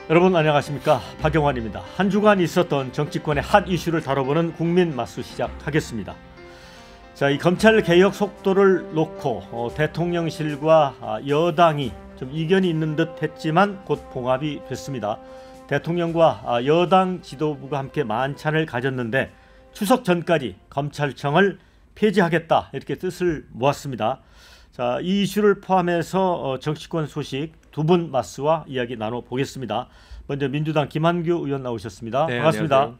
여러분 안녕하십니까, 박영환입니다. 한 주간 있었던 정치권의 핫 이슈를 다뤄보는 국민 맞수 시작하겠습니다. 자, 이 검찰 개혁 속도를 놓고 대통령실과 여당이 좀 이견이 있는 듯 했지만 곧 봉합이 됐습니다. 대통령과 여당 지도부가 함께 만찬을 가졌는데 추석 전까지 검찰청을 폐지하겠다, 이렇게 뜻을 모았습니다. 자, 이 이슈를 포함해서 정치권 소식 두 분 맞수와 이야기 나눠보겠습니다. 먼저 민주당 김한규 의원 나오셨습니다. 네, 반갑습니다. 안녕하세요.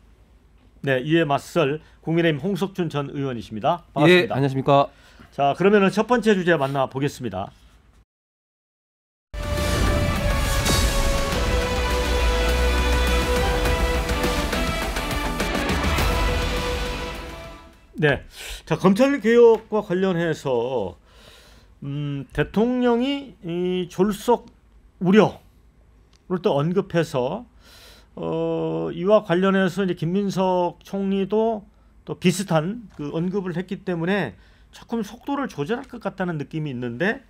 네, 이에 맞설 국민의힘 홍석준 전 의원이십니다. 반갑습니다. 예, 안녕하십니까. 자, 그러면 첫 번째 주제 만나보겠습니다. 네, 자, 검찰 개혁과 관련해서 대통령이 이 졸속 우려를 또 언급해서 이와 관련해서 이제 김민석 총리도 또 비슷한 그 언급을 했기 때문에 조금 속도를 조절할 것 같다는 느낌이 있는데,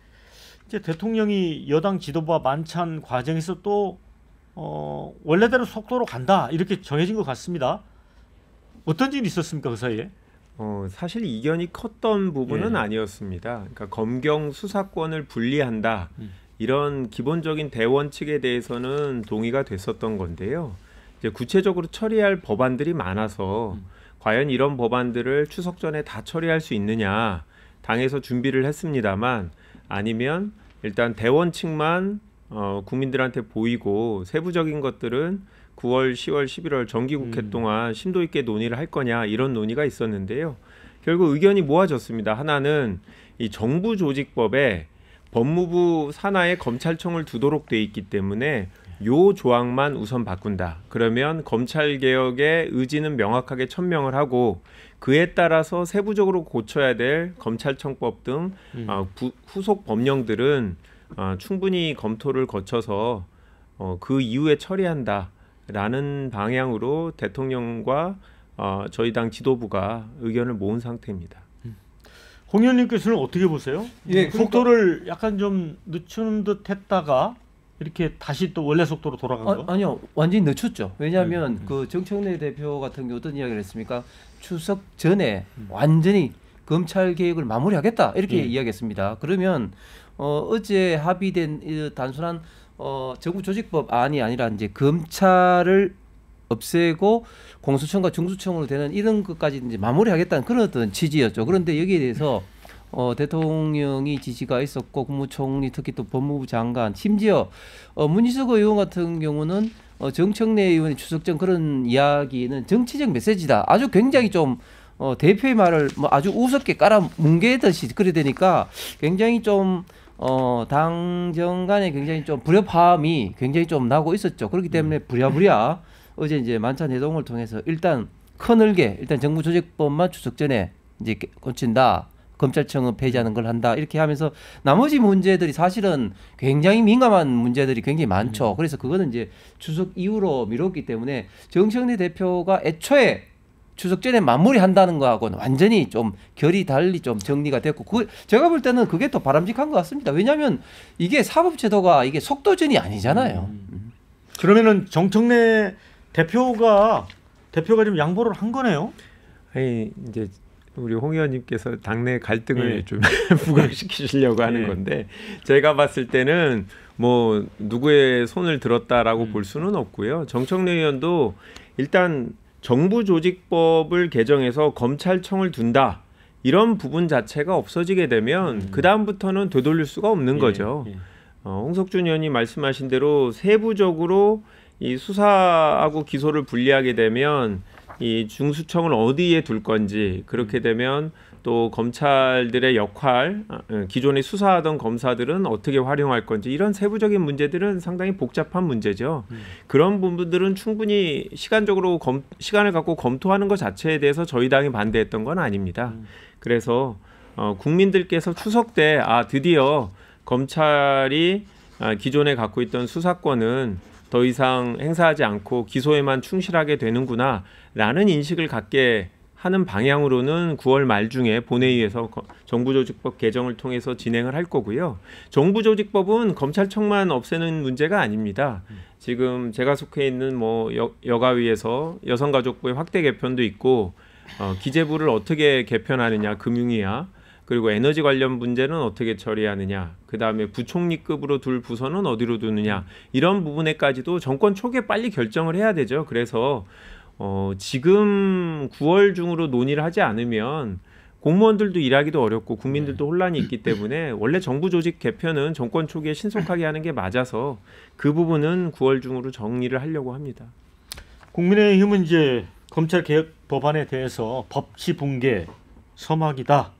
이제 대통령이 여당 지도부와 만찬 과정에서 또 원래대로 속도로 간다, 이렇게 정해진 것 같습니다. 어떤 일이 있었습니까, 그 사이에? 사실 이견이 컸던 부분은 예. 아니었습니다. 그러니까 검경 수사권을 분리한다, 이런 기본적인 대원칙에 대해서는 동의가 됐었던 건데요. 이제 구체적으로 처리할 법안들이 많아서 과연 이런 법안들을 추석 전에 다 처리할 수 있느냐, 당에서 준비를 했습니다만, 아니면 일단 대원칙만 국민들한테 보이고 세부적인 것들은 9월, 10월, 11월 정기국회 동안 심도 있게 논의를 할 거냐, 이런 논의가 있었는데요. 결국 의견이 모아졌습니다. 하나는 이 정부조직법에 법무부 산하에 검찰청을 두도록 돼 있기 때문에 요 조항만 우선 바꾼다. 그러면 검찰개혁의 의지는 명확하게 천명을 하고 그에 따라서 세부적으로 고쳐야 될 검찰청법 등 후속 법령들은 충분히 검토를 거쳐서 그 이후에 처리한다 라는 방향으로 대통령과 저희 당 지도부가 의견을 모은 상태입니다. 홍 의원님께서는 어떻게 보세요? 예, 속도를 약간 좀 늦추는 듯 했다가 이렇게 다시 또 원래 속도로 돌아간 거? 아니요, 완전히 늦췄죠. 왜냐하면 그 정청래 대표 같은 경우 어떤 이야기를 했습니까? 추석 전에 완전히 검찰 개혁을 마무리하겠다, 이렇게 이야기했습니다. 그러면 어제 합의된 단순한 정부조직법 안이 아니라 이제 검찰을 없애고 공수처가 중수청으로 되는 이런 것까지 이제 마무리하겠다는 그런 어떤 취지였죠. 그런데 여기에 대해서 대통령이 지시가 있었고 국무총리, 특히 또 법무부 장관, 심지어 문희석 의원 같은 경우는 정청래 의원의 추석 전 그런 이야기는 정치적 메시지다, 아주 굉장히 좀 대표의 말을 뭐 아주 우습게 깔아 뭉개듯이 그래 되니까 굉장히 좀 당정 간에 굉장히 좀 불협화음이 굉장히 좀 나고 있었죠. 그렇기 때문에 부랴부랴 어제 이제 만찬 회동을 통해서 일단 커늘게 일단 정부조직법만 추석 전에 이제 고친다, 검찰청은 폐지하는 걸 한다, 이렇게 하면서 나머지 문제들이 사실은 굉장히 민감한 문제들이 굉장히 많죠. 그래서 그거는 이제 추석 이후로 미뤘기 때문에 정청래 대표가 애초에 추석 전에 마무리한다는 거하고는 완전히 좀 결이 달리 좀 정리가 됐고, 제가 볼 때는 그게 더 바람직한 것 같습니다. 왜냐하면 이게 사법제도가 이게 속도전이 아니잖아요. 그러면은 정청래 대표가 좀 양보를 한 거네요. 아니, 이제 우리 홍 의원님께서 당내 갈등을 좀 부각시키시려고 하는 건데, 제가 봤을 때는 뭐 누구의 손을 들었다라고 볼 수는 없고요. 정청래 의원도 일단 정부조직법을 개정해서 검찰청을 둔다, 이런 부분 자체가 없어지게 되면 그 다음부터는 되돌릴 수가 없는 거죠. 홍석준 의원이 말씀하신 대로 세부적으로 이 수사하고 기소를 분리하게 되면 이 중수청을 어디에 둘 건지, 그렇게 되면 또 검찰들의 역할, 기존에 수사하던 검사들은 어떻게 활용할 건지, 이런 세부적인 문제들은 상당히 복잡한 문제죠. 그런 부분들은 충분히 시간적으로 시간을 갖고 검토하는 것 자체에 대해서 저희 당이 반대했던 건 아닙니다. 그래서 국민들께서 추석 때 드디어 검찰이 기존에 갖고 있던 수사권은 더 이상 행사하지 않고 기소에만 충실하게 되는구나 라는 인식을 갖게 하는 방향으로는 9월 말 중에 본회의에서 정부조직법 개정을 통해서 진행을 할 거고요. 정부조직법은 검찰청만 없애는 문제가 아닙니다. 지금 제가 속해 있는 뭐 여가위에서 여성가족부의 확대 개편도 있고 기재부를 어떻게 개편하느냐, 금융위야, 그리고 에너지 관련 문제는 어떻게 처리하느냐, 그다음에 부총리급으로 둘 부서는 어디로 두느냐, 이런 부분에까지도 정권 초기에 빨리 결정을 해야 되죠. 그래서 지금 9월 중으로 논의를 하지 않으면 공무원들도 일하기도 어렵고 국민들도 혼란이 있기 때문에 원래 정부 조직 개편은 정권 초기에 신속하게 하는 게 맞아서 그 부분은 9월 중으로 정리를 하려고 합니다. 국민의힘은 이제 검찰 개혁 법안에 대해서 법치 붕괴, 서막이다,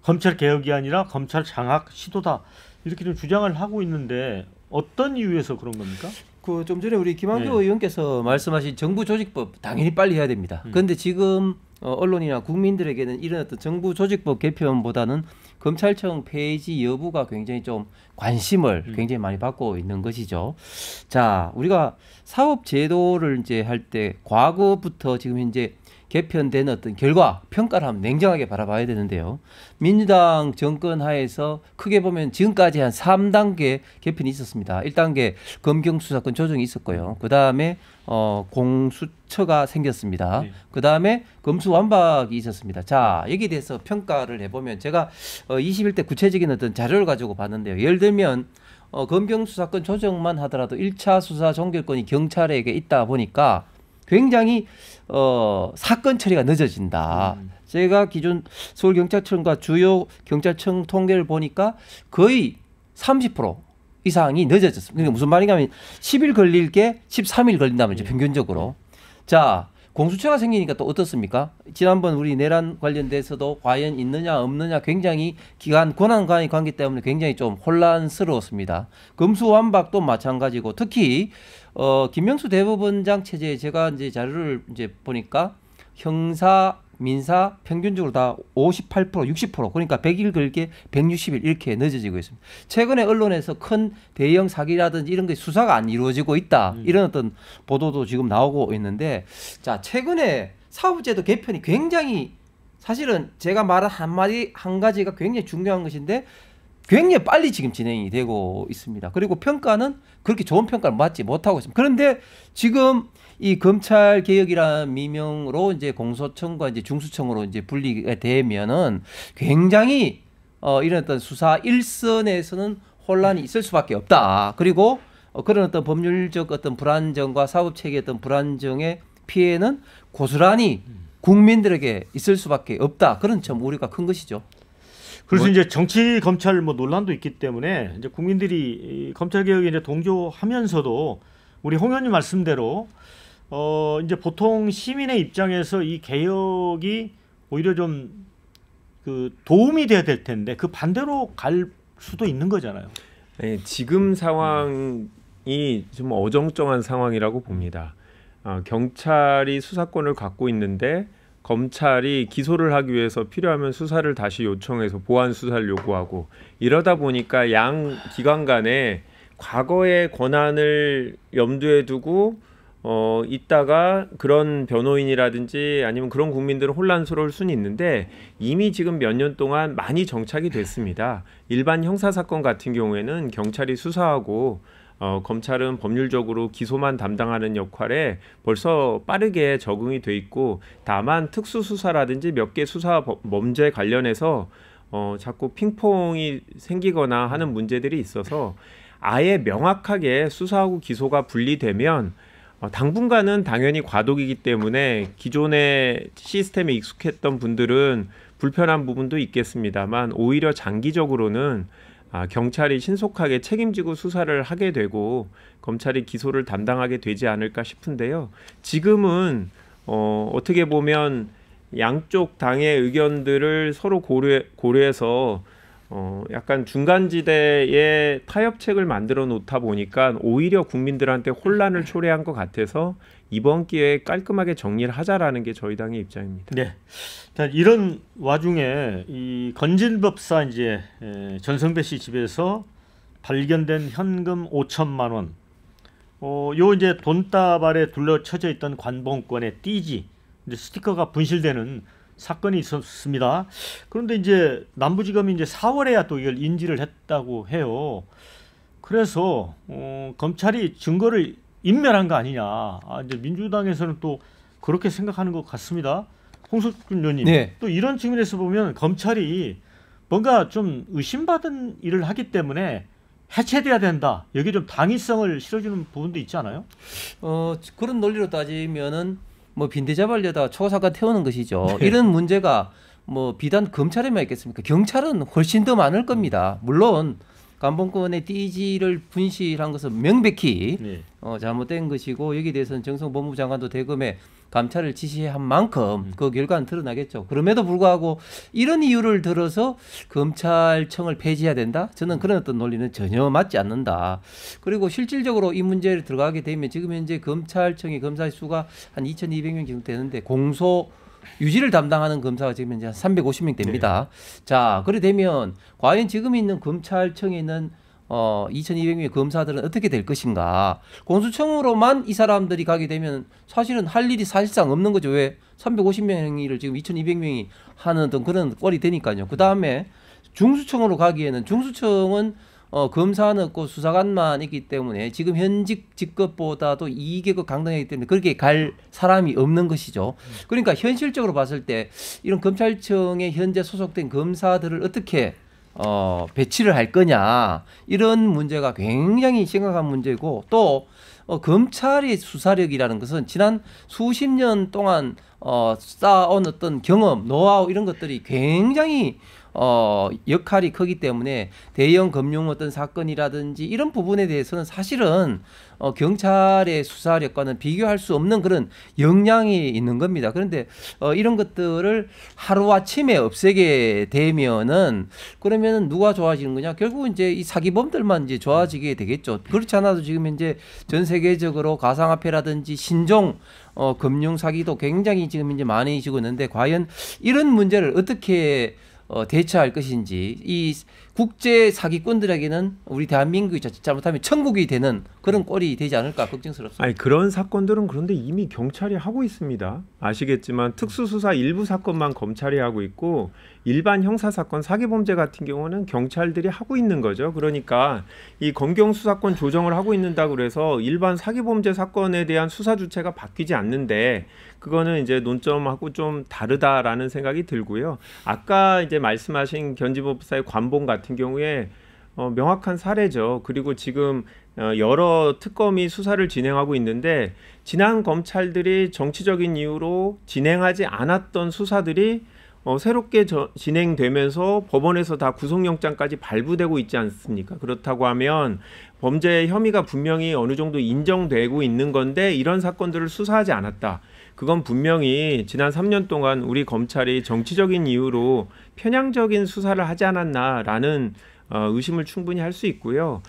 검찰 개혁이 아니라 검찰 장악 시도다, 이렇게 좀 주장을 하고 있는데 어떤 이유에서 그런 겁니까? 그 좀 전에 우리 김한교 네. 의원께서 말씀하신 정부 조직법 당연히 빨리 해야 됩니다. 그런데 지금 언론이나 국민들에게는 이런 어떤 정부 조직법 개편보다는 검찰청 폐지 여부가 굉장히 좀 관심을 굉장히 많이 받고 있는 것이죠. 자, 우리가 사법 제도를 이제 할 때 과거부터 지금 현재 개편된 어떤 결과 평가를 한번 냉정하게 바라봐야 되는데요. 민주당 정권 하에서 크게 보면 지금까지 한 3단계 개편이 있었습니다. 1단계 검경수사권 조정이 있었고요. 그다음에 공수처가 생겼습니다. 네. 그다음에 검수완박이 있었습니다. 자, 여기에 대해서 평가를 해보면 제가 21대 구체적인 어떤 자료를 가지고 봤는데요. 예를 들면 검경수사권 조정만 하더라도 1차 수사 종결권이 경찰에게 있다 보니까 굉장히 사건 처리가 늦어진다. 제가 기존 서울경찰청과 주요 경찰청 통계를 보니까 거의 30% 이상이 늦어졌습니다. 그러니까 무슨 말인가 하면 10일 걸릴 게 13일 걸린다는 거죠. 평균적으로. 자, 공수처가 생기니까 또 어떻습니까? 지난번 우리 내란 관련돼서도 과연 있느냐 없느냐 굉장히 권한 간의 관계 때문에 굉장히 좀 혼란스러웠습니다. 검수완박도 마찬가지고 특히 김명수 대법원장 체제에 제가 이제 자료를 이제 보니까 형사 민사 평균적으로 다 58%, 60% 그러니까 100일 걸게 160일 이렇게 늦어지고 있습니다. 최근에 언론에서 큰 대형 사기라든지 이런 게 수사가 안 이루어지고 있다. 이런 어떤 보도도 지금 나오고 있는데, 자, 최근에 사법제도 개편이 굉장히 사실은 제가 말한 한 가지가 굉장히 중요한 것인데 굉장히 빨리 지금 진행이 되고 있습니다. 그리고 평가는 그렇게 좋은 평가를 받지 못하고 있습니다. 그런데 지금 이 검찰 개혁이라는 미명으로 이제 공소청과 이제 중수청으로 이제 분리가 되면은 굉장히 이런 어떤 수사 일선에서는 혼란이 있을 수밖에 없다. 그리고 그런 어떤 법률적 어떤 불안정과 사법 체계의 어떤 불안정의 피해는 고스란히 국민들에게 있을 수밖에 없다. 그런 점 우려가 큰 것이죠. 그래서 이제 정치 검찰 뭐 논란도 있기 때문에 이제 국민들이 이 검찰 개혁에 이제 동조하면서도 우리 홍 의원님 말씀대로 이제 보통 시민의 입장에서 이 개혁이 오히려 좀 그 도움이 돼야 될 텐데 그 반대로 갈 수도 있는 거잖아요. 네, 지금 상황이 좀 어정쩡한 상황이라고 봅니다. 경찰이 수사권을 갖고 있는데 검찰이 기소를 하기 위해서 필요하면 수사를 다시 요청해서 보완 수사를 요구하고 이러다 보니까 양 기관 간에 과거의 권한을 염두에 두고 있다가 그런 변호인이라든지 아니면 그런 국민들은 혼란스러울 수는 있는데 이미 지금 몇 년 동안 많이 정착이 됐습니다. 일반 형사사건 같은 경우에는 경찰이 수사하고 검찰은 법률적으로 기소만 담당하는 역할에 벌써 빠르게 적응이 돼 있고 다만 특수수사라든지 몇 개 수사 범죄 관련해서 자꾸 핑퐁이 생기거나 하는 문제들이 있어서 아예 명확하게 수사하고 기소가 분리되면 당분간은 당연히 과도기이기 때문에 기존의 시스템에 익숙했던 분들은 불편한 부분도 있겠습니다만 오히려 장기적으로는 경찰이 신속하게 책임지고 수사를 하게 되고 검찰이 기소를 담당하게 되지 않을까 싶은데요. 지금은 어떻게 보면 양쪽 당의 의견들을 서로 고려해서 약간 중간지대에 타협책을 만들어 놓다 보니까 오히려 국민들한테 혼란을 초래한 것 같아서 이번 기회에 깔끔하게 정리를 하자라는 게 저희 당의 입장입니다. 네. 자, 이런 와중에 이 건진법사 이제 전성배 씨 집에서 발견된 현금 5천만 원, 요 이제 돈다발에 둘러쳐져 있던 관봉권의 띠지 이제 스티커가 분실되는 사건이 있었습니다. 그런데 이제 남부지검이 이제 4월에야 또 이걸 인지를 했다고 해요. 그래서 검찰이 증거를 인멸한 거 아니냐. 이제 민주당에서는 또 그렇게 생각하는 것 같습니다. 홍석준 의원님, 네. 또 이런 측면에서 보면 검찰이 뭔가 좀 의심받은 일을 하기 때문에 해체돼야 된다. 여기 좀 당위성을 실어주는 부분도 있지 않아요? 그런 논리로 따지면은 뭐 빈대잡으려다가 초사가 태우는 것이죠. 이런 문제가 뭐 비단 검찰에만 있겠습니까? 경찰은 훨씬 더 많을 겁니다. 물론 감봉권의 띠지를 분실한 것은 명백히 네. 잘못된 것이고 여기에 대해서는 정성 법무부 장관도 대검에 감찰을 지시한 만큼 그 결과는 드러나겠죠. 그럼에도 불구하고 이런 이유를 들어서 검찰청을 폐지해야 된다? 저는 그런 어떤 논리는 전혀 맞지 않는다. 그리고 실질적으로 이 문제를 들어가게 되면 지금 현재 검찰청의 검사 수가 한 2,200명 정도 되는데 공소 유지를 담당하는 검사가 지금 현재 한 350명 됩니다. 네. 자, 그래 되면 과연 지금 있는 검찰청에 있는 2,200명의 검사들은 어떻게 될 것인가? 공수처로만 이 사람들이 가게 되면 사실은 할 일이 사실상 없는 거죠. 왜? 350명을 지금 2,200명이 하는 어떤 그런 꼴이 되니까요. 그 다음에 중수청으로 가기에는 중수청은 검사는 없고 수사관만 있기 때문에 지금 현직 직급보다도 이계급 강등하기 때문에 그렇게 갈 사람이 없는 것이죠. 그러니까 현실적으로 봤을 때 이런 검찰청에 현재 소속된 검사들을 어떻게 배치를 할 거냐 이런 문제가 굉장히 심각한 문제고 또 검찰의 수사력이라는 것은 지난 수십 년 동안 쌓아온 어떤 경험, 노하우 이런 것들이 굉장히 역할이 크기 때문에 대형 금융 어떤 사건이라든지 이런 부분에 대해서는 사실은 경찰의 수사력과는 비교할 수 없는 그런 역량이 있는 겁니다. 그런데 이런 것들을 하루아침에 없애게 되면은 그러면은 누가 좋아지는 거냐? 결국은 이제 이 사기범들만 이제 좋아지게 되겠죠. 그렇지 않아도 지금 이제 전 세계적으로 가상화폐라든지 신종 금융 사기도 굉장히 지금 이제 많이 지고 있는데 과연 이런 문제를 어떻게 대처할 것인지 이 국제 사기꾼들에게는 우리 대한민국이 자칫 잘못하면 천국이 되는 그런 꼴이 되지 않을까 걱정스럽습니다. 아니 그런 사건들은 그런데 이미 경찰이 하고 있습니다. 아시겠지만 특수수사 일부 사건만 검찰이 하고 있고 일반 형사사건 사기범죄 같은 경우는 경찰들이 하고 있는 거죠. 그러니까 이 검경 수사권 조정을 하고 있는다고 그래서 일반 사기범죄 사건에 대한 수사 주체가 바뀌지 않는데 그거는 이제 논점하고 좀 다르다라는 생각이 들고요. 아까 이제 말씀하신 견지법사의 관봉 같은 경우에 명확한 사례죠. 그리고 지금 여러 특검이 수사를 진행하고 있는데 지난 검찰들이 정치적인 이유로 진행하지 않았던 수사들이 새롭게 진행되면서 법원에서 다 구속영장까지 발부되고 있지 않습니까? 그렇다고 하면 범죄 혐의가 분명히 어느 정도 인정되고 있는 건데 이런 사건들을 수사하지 않았다. 그건 분명히 지난 3년 동안 우리 검찰이 정치적인 이유로 편향적인 수사를 하지 않았나라는 의심을 충분히 할 수 있고요.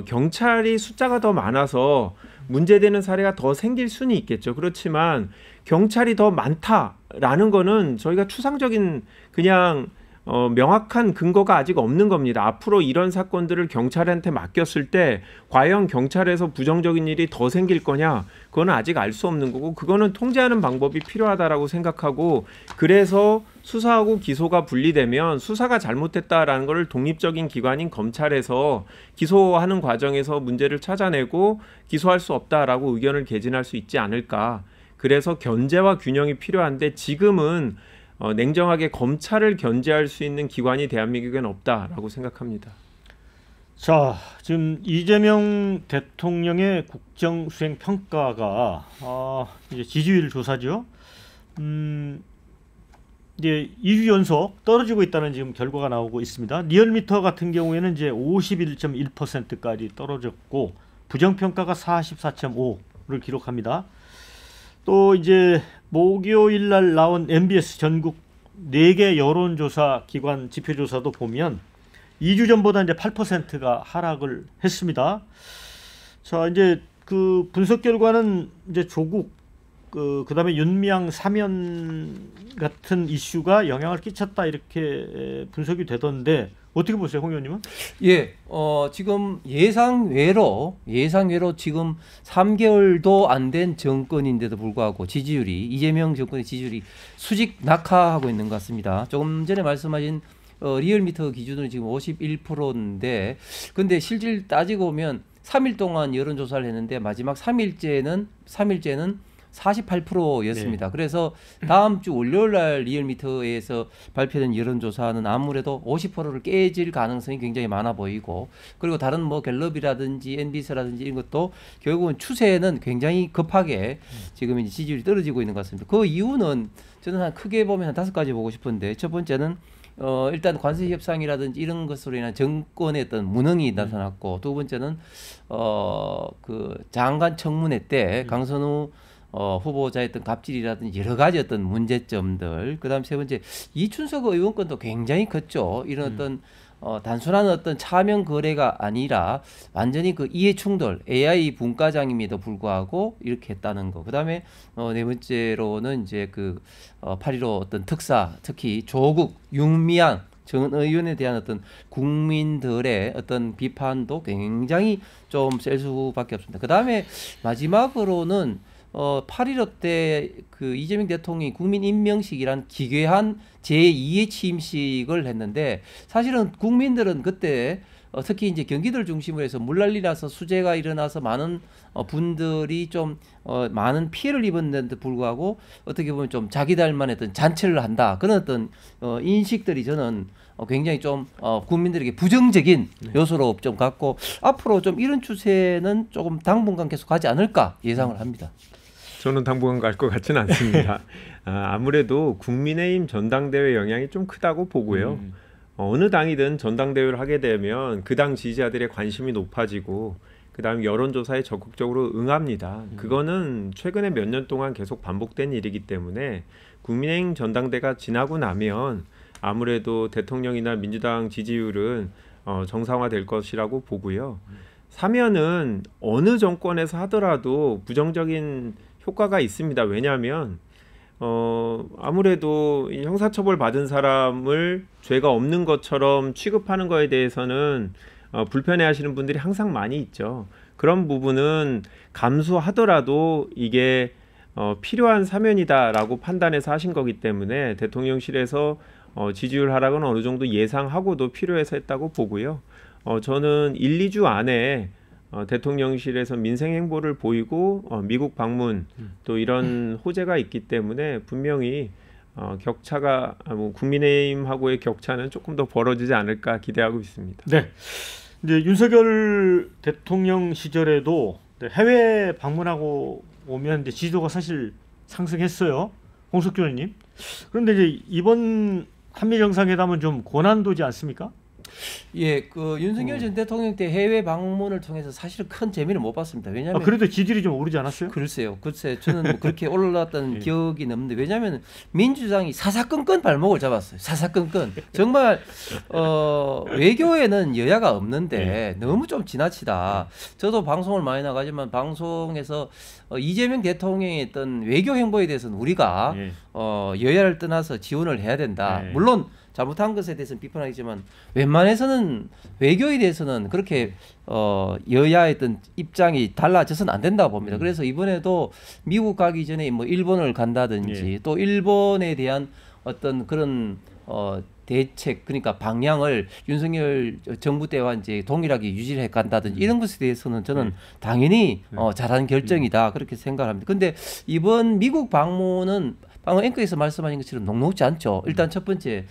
경찰이 숫자가 더 많아서 문제되는 사례가 더 생길 수는 있겠죠. 그렇지만 경찰이 더 많다라는 거는 저희가 추상적인 그냥 명확한 근거가 아직 없는 겁니다. 앞으로 이런 사건들을 경찰한테 맡겼을 때 과연 경찰에서 부정적인 일이 더 생길 거냐? 그거는 아직 알 수 없는 거고 그거는 통제하는 방법이 필요하다라고 생각하고 그래서 수사하고 기소가 분리되면 수사가 잘못됐다라는 걸 독립적인 기관인 검찰에서 기소하는 과정에서 문제를 찾아내고 기소할 수 없다라고 의견을 개진할 수 있지 않을까. 그래서 견제와 균형이 필요한데 지금은 냉정하게 검찰을 견제할 수 있는 기관이 대한민국에는 없다라고 생각합니다. 자, 지금 이재명 대통령의 국정수행 평가가 이제 지지율 조사죠. 이제 2주 연속 떨어지고 있다는 지금 결과가 나오고 있습니다. 리얼미터 같은 경우에는 이제 51.1%까지 떨어졌고 부정평가가 44.5를 기록합니다. 또 이제 목요일 날 나온 MBS 전국 4개 여론조사 기관 지표조사도 보면 2주 전보다 이제 8%가 하락을 했습니다. 자, 이제 그 분석 결과는 이제 조국 그다음에 윤미향 사면 같은 이슈가 영향을 끼쳤다 이렇게 분석이 되던데 어떻게 보세요, 홍 의원님은? 예, 지금 예상외로 지금 3개월도 안 된 정권인데도 불구하고 지지율이 이재명 정권의 지지율이 수직 낙하하고 있는 것 같습니다. 조금 전에 말씀하신 리얼미터 기준으로 지금 51%인데, 근데 실질 따지고 보면 3일 동안 여론조사를 했는데 마지막 3일째는 48%였습니다. 네. 그래서 다음 주 월요일 날 리얼미터에서 발표된 여론조사는 아무래도 50%를 깨질 가능성이 굉장히 많아 보이고, 그리고 다른 뭐 갤럽이라든지 NBC라든지 이런 것도 결국은 추세는 굉장히 급하게 지금 이제 지지율이 떨어지고 있는 것 같습니다. 그 이유는 저는 한 크게 보면 한 5가지 보고 싶은데, 첫 번째는 일단 관세 협상이라든지 이런 것으로 인한 정권의 어떤 무능이 나타났고, 두 번째는 그 장관 청문회 때 강선우 후보자의 어떤 갑질이라든지 여러 가지 어떤 문제점들, 그다음 세 번째 이춘석 의원 건도 굉장히 컸죠. 이런 어떤 단순한 어떤 차명 거래가 아니라 완전히 그 이해 충돌, AI 분과장임에도 불구하고 이렇게 했다는 거. 그다음에 네 번째로는 이제 그 8.15 어떤 특사, 특히 조국, 윤미향 전 의원에 대한 어떤 국민들의 어떤 비판도 굉장히 좀 셀 수밖에 없습니다. 그다음에 마지막으로는 8.15 때 그 이재명 대통령이 국민임명식이란 기괴한 제2의 취임식을 했는데, 사실은 국민들은 그때 특히 이제 경기도를 중심으로 해서 물난리 나서 수재가 일어나서 많은 분들이 좀 많은 피해를 입었는데도 불구하고 어떻게 보면 좀 자기들만 했던 잔치를 한다, 그런 어떤 인식들이 저는 굉장히 좀 국민들에게 부정적인 요소로 좀 갖고, 앞으로 좀 이런 추세는 조금 당분간 계속 가지 않을까 예상을 합니다. 저는 당분간 갈 것 같지는 않습니다. 아무래도 국민의힘 전당대회 영향이 좀 크다고 보고요. 어느 당이든 전당대회를 하게 되면 그 당 지지자들의 관심이 높아지고, 그다음 여론조사에 적극적으로 응합니다. 그거는 최근에 몇 년 동안 계속 반복된 일이기 때문에 국민의힘 전당대가 지나고 나면 아무래도 대통령이나 민주당 지지율은 정상화될 것이라고 보고요. 사면은 어느 정권에서 하더라도 부정적인 효과가 있습니다. 왜냐하면 아무래도 형사처벌 받은 사람을 죄가 없는 것처럼 취급하는 거에 대해서는 불편해하시는 분들이 항상 많이 있죠. 그런 부분은 감수하더라도 이게 필요한 사면이다라고 판단해서 하신 거기 때문에 대통령실에서 지지율 하락은 어느 정도 예상하고도 필요해서 했다고 보고요. 저는 1, 2주 안에 대통령실에서 민생 행보를 보이고 미국 방문 또 이런 호재가 있기 때문에 분명히 격차가 국민의힘하고의 격차는 조금 더 벌어지지 않을까 기대하고 있습니다. 네. 이제 윤석열 대통령 시절에도 해외 방문하고 오면 이제 지지도가 사실 상승했어요, 홍석준 의원님. 그런데 이제 이번 한미 정상회담은 좀 고난도지 않습니까? 예, 그 윤석열 전 대통령 때 해외 방문을 통해서 사실 큰 재미를 못 봤습니다. 왜냐하면 그래도 지지율이 좀 오르지 않았어요? 글쎄 저는 뭐 그렇게 올랐던 예. 기억이 없는데, 왜냐하면 민주당이 사사건건 발목을 잡았어요. 사사건건 정말 외교에는 여야가 없는데 너무 좀 지나치다. 저도 방송을 많이 나가지만 방송에서 이재명 대통령의 어떤 외교 행보에 대해서는 우리가 여야를 떠나서 지원을 해야 된다. 물론 잘못한 것에 대해서는 비판하겠지만 웬만해서는 외교에 대해서는 그렇게 여야의 어떤 입장이 달라져서는 안 된다고 봅니다. 그래서 이번에도 미국 가기 전에 뭐 일본을 간다든지 또 일본에 대한 어떤 그런 대책, 그러니까 방향을 윤석열 정부 때와 이제 동일하게 유지를 해 간다든지 이런 것에 대해서는 저는 당연히 잘한 결정이다, 그렇게 생각합니다. 근데 이번 미국 방문은 방금 앵커에서 말씀하신 것처럼 녹록지 않죠. 일단 첫 번째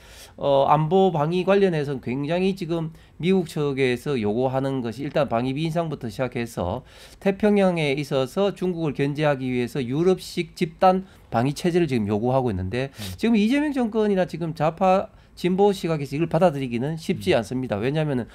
안보 방위 관련해서는 굉장히 지금 미국 측에서 요구하는 것이 일단 방위비 인상부터 시작해서 태평양에 있어서 중국을 견제하기 위해서 유럽식 집단 방위 체제를 지금 요구하고 있는데, 지금 이재명 정권이나 지금 좌파 진보 시각에서 이걸 받아들이기는 쉽지 않습니다. 왜냐하면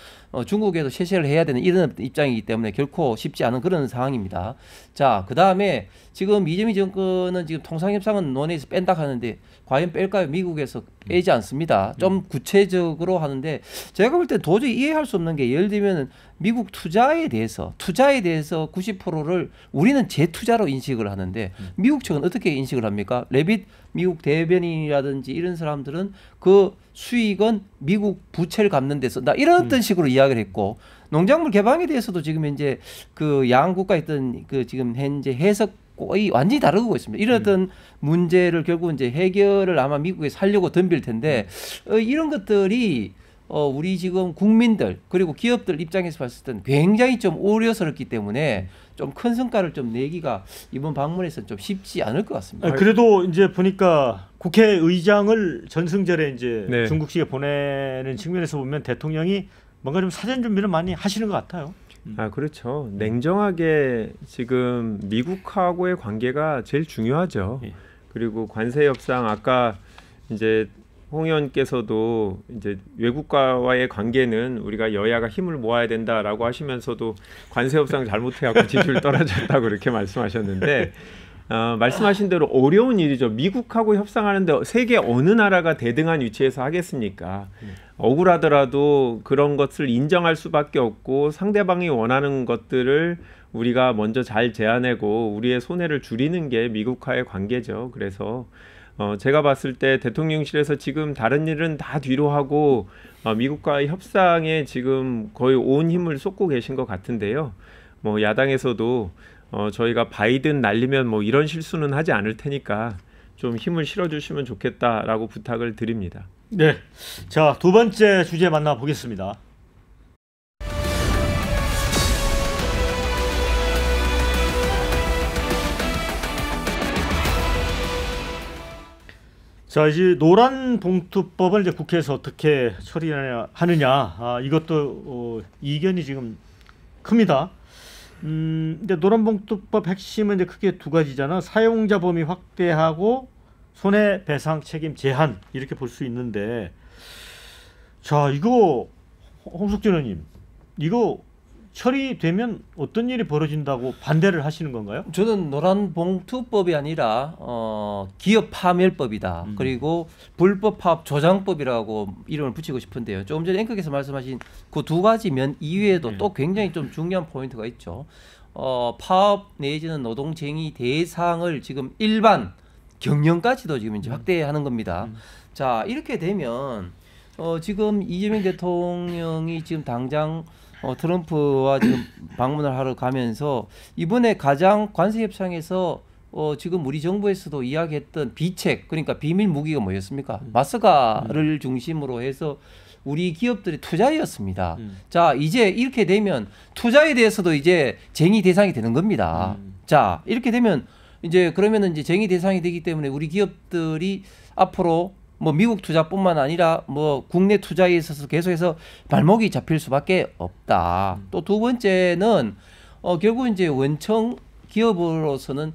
중국에도 쇄신을 해야 되는 이런 입장이기 때문에 결코 쉽지 않은 그런 상황입니다. 자, 그 다음에 지금 이재명 정권은 지금 통상협상은 논의에서 뺀다 하는데 과연 뺄까요? 미국에서 빼지 않습니다. 좀 구체적으로 하는데, 제가 볼 때 도저히 이해할 수 없는 게, 예를 들면 미국 투자에 대해서 90%를 우리는 재투자로 인식을 하는데 미국 측은 어떻게 인식을 합니까? 레빗 미국 대변인이라든지 이런 사람들은 그 수익은 미국 부채를 갚는 데 쓴다. 이런 어떤 식으로 이야기를 했고 농작물 개방에 대해서도 지금 이제 그 양국가 있던 그 지금 현재 해석 거의 완전히 다르고 있습니다. 이런 어떤 문제를 결국 이제 해결을 아마 미국에서 하려고 덤빌 텐데 이런 것들이 우리 지금 국민들 그리고 기업들 입장에서 봤을 때는 굉장히 좀 우려스럽기 때문에 좀 큰 성과를 좀 내기가 이번 방문에서는 좀 쉽지 않을 것 같습니다. 그래도 이제 보니까 국회의장을 전승절에 이제 네. 중국식에 보내는 측면에서 보면 대통령이 뭔가 좀 사전 준비를 많이 하시는 것 같아요. 그렇죠. 냉정하게 지금 미국하고의 관계가 제일 중요하죠. 예. 그리고 관세 협상 아까 이제 홍 의원께서도 이제 외국과의 관계는 우리가 여야가 힘을 모아야 된다라고 하시면서도 관세 협상 잘못해갖고 지지율 떨어졌다고 그렇게 말씀하셨는데 말씀하신 대로 어려운 일이죠. 미국하고 협상하는데 세계 어느 나라가 대등한 위치에서 하겠습니까? 억울하더라도 그런 것을 인정할 수밖에 없고 상대방이 원하는 것들을 우리가 먼저 잘 제안하고 우리의 손해를 줄이는 게 미국과의 관계죠. 그래서 제가 봤을 때 대통령실에서 지금 다른 일은 다 뒤로 하고 미국과의 협상에 지금 거의 온 힘을 쏟고 계신 것 같은데요. 뭐 야당에서도 저희가 바이든 날리면 뭐 이런 실수는 하지 않을 테니까 좀 힘을 실어주시면 좋겠다라고 부탁을 드립니다. 네, 자, 두 번째 주제 만나보겠습니다. 자, 이제 노란봉투법을 이제 국회에서 어떻게 처리하느냐, 이것도 이견이 지금 큽니다. 근데 노란봉투법 핵심은 이제 크게 두 가지잖아. 사용자 범위 확대하고 손해배상 책임 제한 이렇게 볼 수 있는데, 자, 이거 홍석준 의원님, 이거 처리되면 어떤 일이 벌어진다고 반대를 하시는 건가요? 저는 노란봉투법이 아니라 기업 파멸법이다. 그리고 불법 파업 조장법이라고 이름을 붙이고 싶은데요. 조금 전에 앵커께서 말씀하신 그 두 가지 면 이외에도 또 굉장히 좀 중요한 포인트가 있죠. 파업 내지는 노동쟁의 대상을 지금 일반 경영까지도 지금 이제 확대하는 겁니다. 자, 이렇게 되면 지금 이재명 대통령이 지금 당장 트럼프와 지금 방문을 하러 가면서 이번에 가장 관세 협상에서 지금 우리 정부에서도 이야기했던 비책, 그러니까 비밀 무기가 뭐였습니까? 마스가를 중심으로 해서 우리 기업들의 투자였습니다. 자, 이제 이렇게 되면 투자에 대해서도 이제 쟁의 대상이 되는 겁니다. 자, 이렇게 되면 이제 그러면은 이제 쟁의 대상이 되기 때문에 우리 기업들이 앞으로 뭐 미국 투자뿐만 아니라 뭐 국내 투자에 있어서 계속해서 발목이 잡힐 수밖에 없다. 또 두 번째는 결국 이제 원청 기업으로서는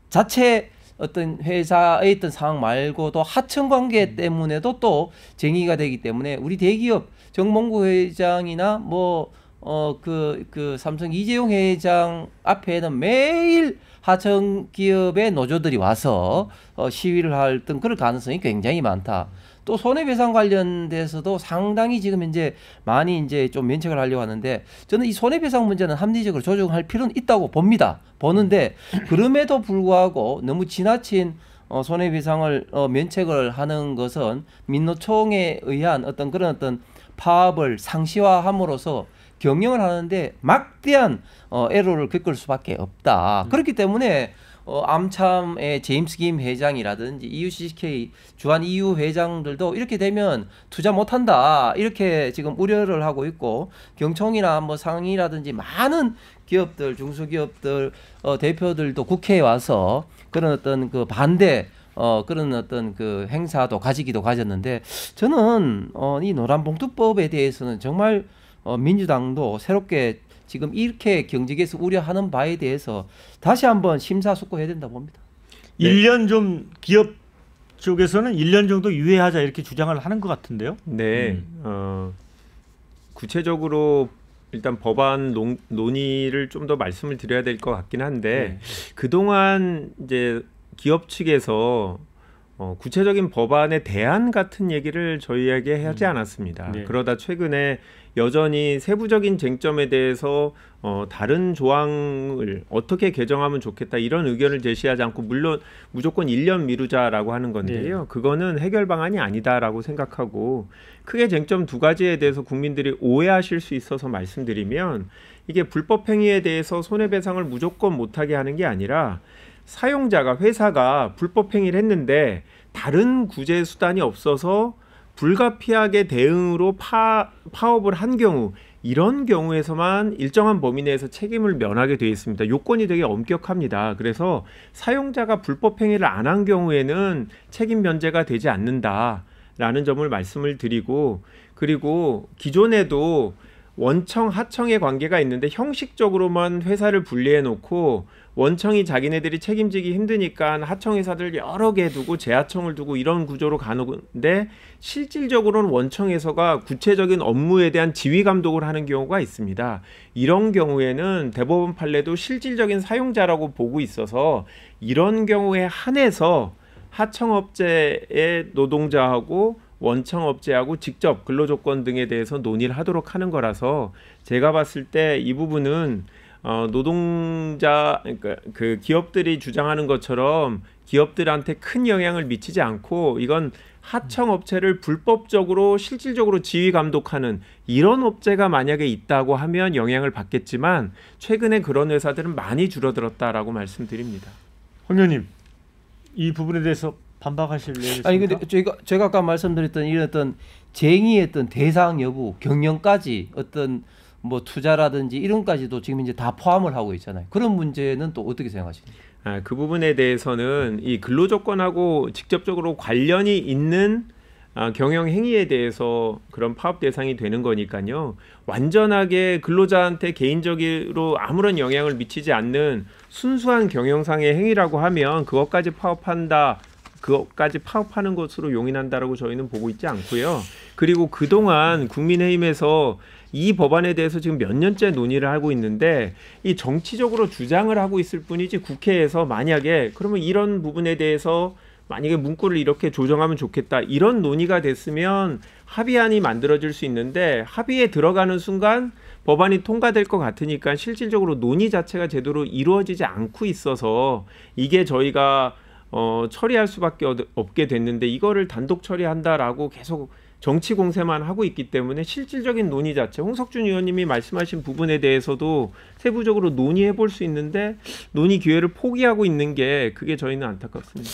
자체 어떤 회사의 있던 상황 말고도 하청 관계 때문에도 또 쟁의가 되기 때문에 우리 대기업 정몽구 회장이나 뭐 그 삼성 이재용 회장 앞에는 매일 하청 기업의 노조들이 와서 시위를 할 등 그럴 가능성이 굉장히 많다. 또 손해배상 관련돼서도 상당히 지금 이제 많이 이제 좀 면책을 하려고 하는데 저는 이 손해배상 문제는 합리적으로 조정할 필요는 있다고 봅니다. 보는데 그럼에도 불구하고 너무 지나친 손해배상을 면책을 하는 것은 민노총에 의한 어떤 그런 어떤 파업을 상시화함으로써 경영을 하는데 막대한 에러를 겪을 수밖에 없다. 그렇기 때문에 암참의 제임스 김 회장이라든지 EUCCK 주한 EU 회장들도 이렇게 되면 투자 못한다 이렇게 지금 우려를 하고 있고 경총이나 뭐 상이라든지 많은 기업들 중소기업들 대표들도 국회에 와서 그런 어떤 그 반대 그런 어떤 그 행사도 가지기도 가졌는데 저는 이 노란봉투법에 대해서는 정말 민주당도 새롭게 지금 이렇게 경직에서 우려하는 바에 대해서 다시 한번 심사숙고해야 된다 봅니다. 1년 좀 기업 쪽에서는 1년 정도 유예하자 이렇게 주장을 하는 것 같은데요. 네, 구체적으로 일단 법안 논의를 좀 더 말씀을 드려야 될 것 같긴 한데 그동안 이제 기업 측에서 구체적인 법안의 대안 같은 얘기를 저희에게 하지 않았습니다. 네. 그러다 최근에 여전히 세부적인 쟁점에 대해서 다른 조항을 어떻게 개정하면 좋겠다 이런 의견을 제시하지 않고 물론 무조건 1년 미루자라고 하는 건데요. 네. 그거는 해결 방안이 아니다라고 생각하고 크게 쟁점 두 가지에 대해서 국민들이 오해하실 수 있어서 말씀드리면 이게 불법 행위에 대해서 손해배상을 무조건 못하게 하는 게 아니라 사용자가 회사가 불법 행위를 했는데 다른 구제 수단이 없어서 불가피하게 대응으로 파업을 한 경우 이런 경우에서만 일정한 범위 내에서 책임을 면하게 되어 있습니다. 요건이 되게 엄격합니다. 그래서 사용자가 불법 행위를 안 한 경우에는 책임 면제가 되지 않는다라는 점을 말씀을 드리고 그리고 기존에도 원청, 하청의 관계가 있는데 형식적으로만 회사를 분리해 놓고 원청이 자기네들이 책임지기 힘드니까 하청회사들 여러 개 두고 재하청을 두고 이런 구조로 가는데 실질적으로는 원청에서가 구체적인 업무에 대한 지휘 감독을 하는 경우가 있습니다. 이런 경우에는 대법원 판례도 실질적인 사용자라고 보고 있어서 이런 경우에 한해서 하청업체의 노동자하고 원청업체하고 직접 근로조건 등에 대해서 논의를 하도록 하는 거라서 제가 봤을 때 이 부분은 노동자 그러니까 그 기업들이 주장하는 것처럼 기업들한테 큰 영향을 미치지 않고 이건 하청업체를 불법적으로 실질적으로 지휘 감독하는 이런 업체가 만약에 있다고 하면 영향을 받겠지만 최근에 그런 회사들은 많이 줄어들었다라고 말씀드립니다. 황 의원님 이 부분에 대해서 반박하실 내용 있습니까? 아니 근데 제가 아까 말씀드렸던 이런 어떤 쟁의의 어떤 대상 여부, 경영까지 어떤 뭐 투자라든지 이런까지도 지금 이제 다 포함을 하고 있잖아요. 그런 문제는 또 어떻게 생각하십니까? 그 부분에 대해서는 이 근로조건하고 직접적으로 관련이 있는 경영 행위에 대해서 그런 파업 대상이 되는 거니까요. 완전하게 근로자한테 개인적으로 아무런 영향을 미치지 않는 순수한 경영상의 행위라고 하면 그것까지 파업하는 것으로 용인한다라고 저희는 보고 있지 않고요. 그리고 그동안 국민의힘에서 이 법안에 대해서 지금 몇 년째 논의를 하고 있는데 이 정치적으로 주장을 하고 있을 뿐이지 국회에서 만약에 그러면 이런 부분에 대해서 만약에 문구를 이렇게 조정하면 좋겠다 이런 논의가 됐으면 합의안이 만들어질 수 있는데 합의에 들어가는 순간 법안이 통과될 것 같으니까 실질적으로 논의 자체가 제대로 이루어지지 않고 있어서 이게 저희가 처리할 수밖에 없게 됐는데 이거를 단독 처리한다라고 계속 정치 공세만 하고 있기 때문에 실질적인 논의 자체 홍석준 의원님이 말씀하신 부분에 대해서도 세부적으로 논의해 볼 수 있는데 논의 기회를 포기하고 있는 게 그게 저희는 안타깝습니다.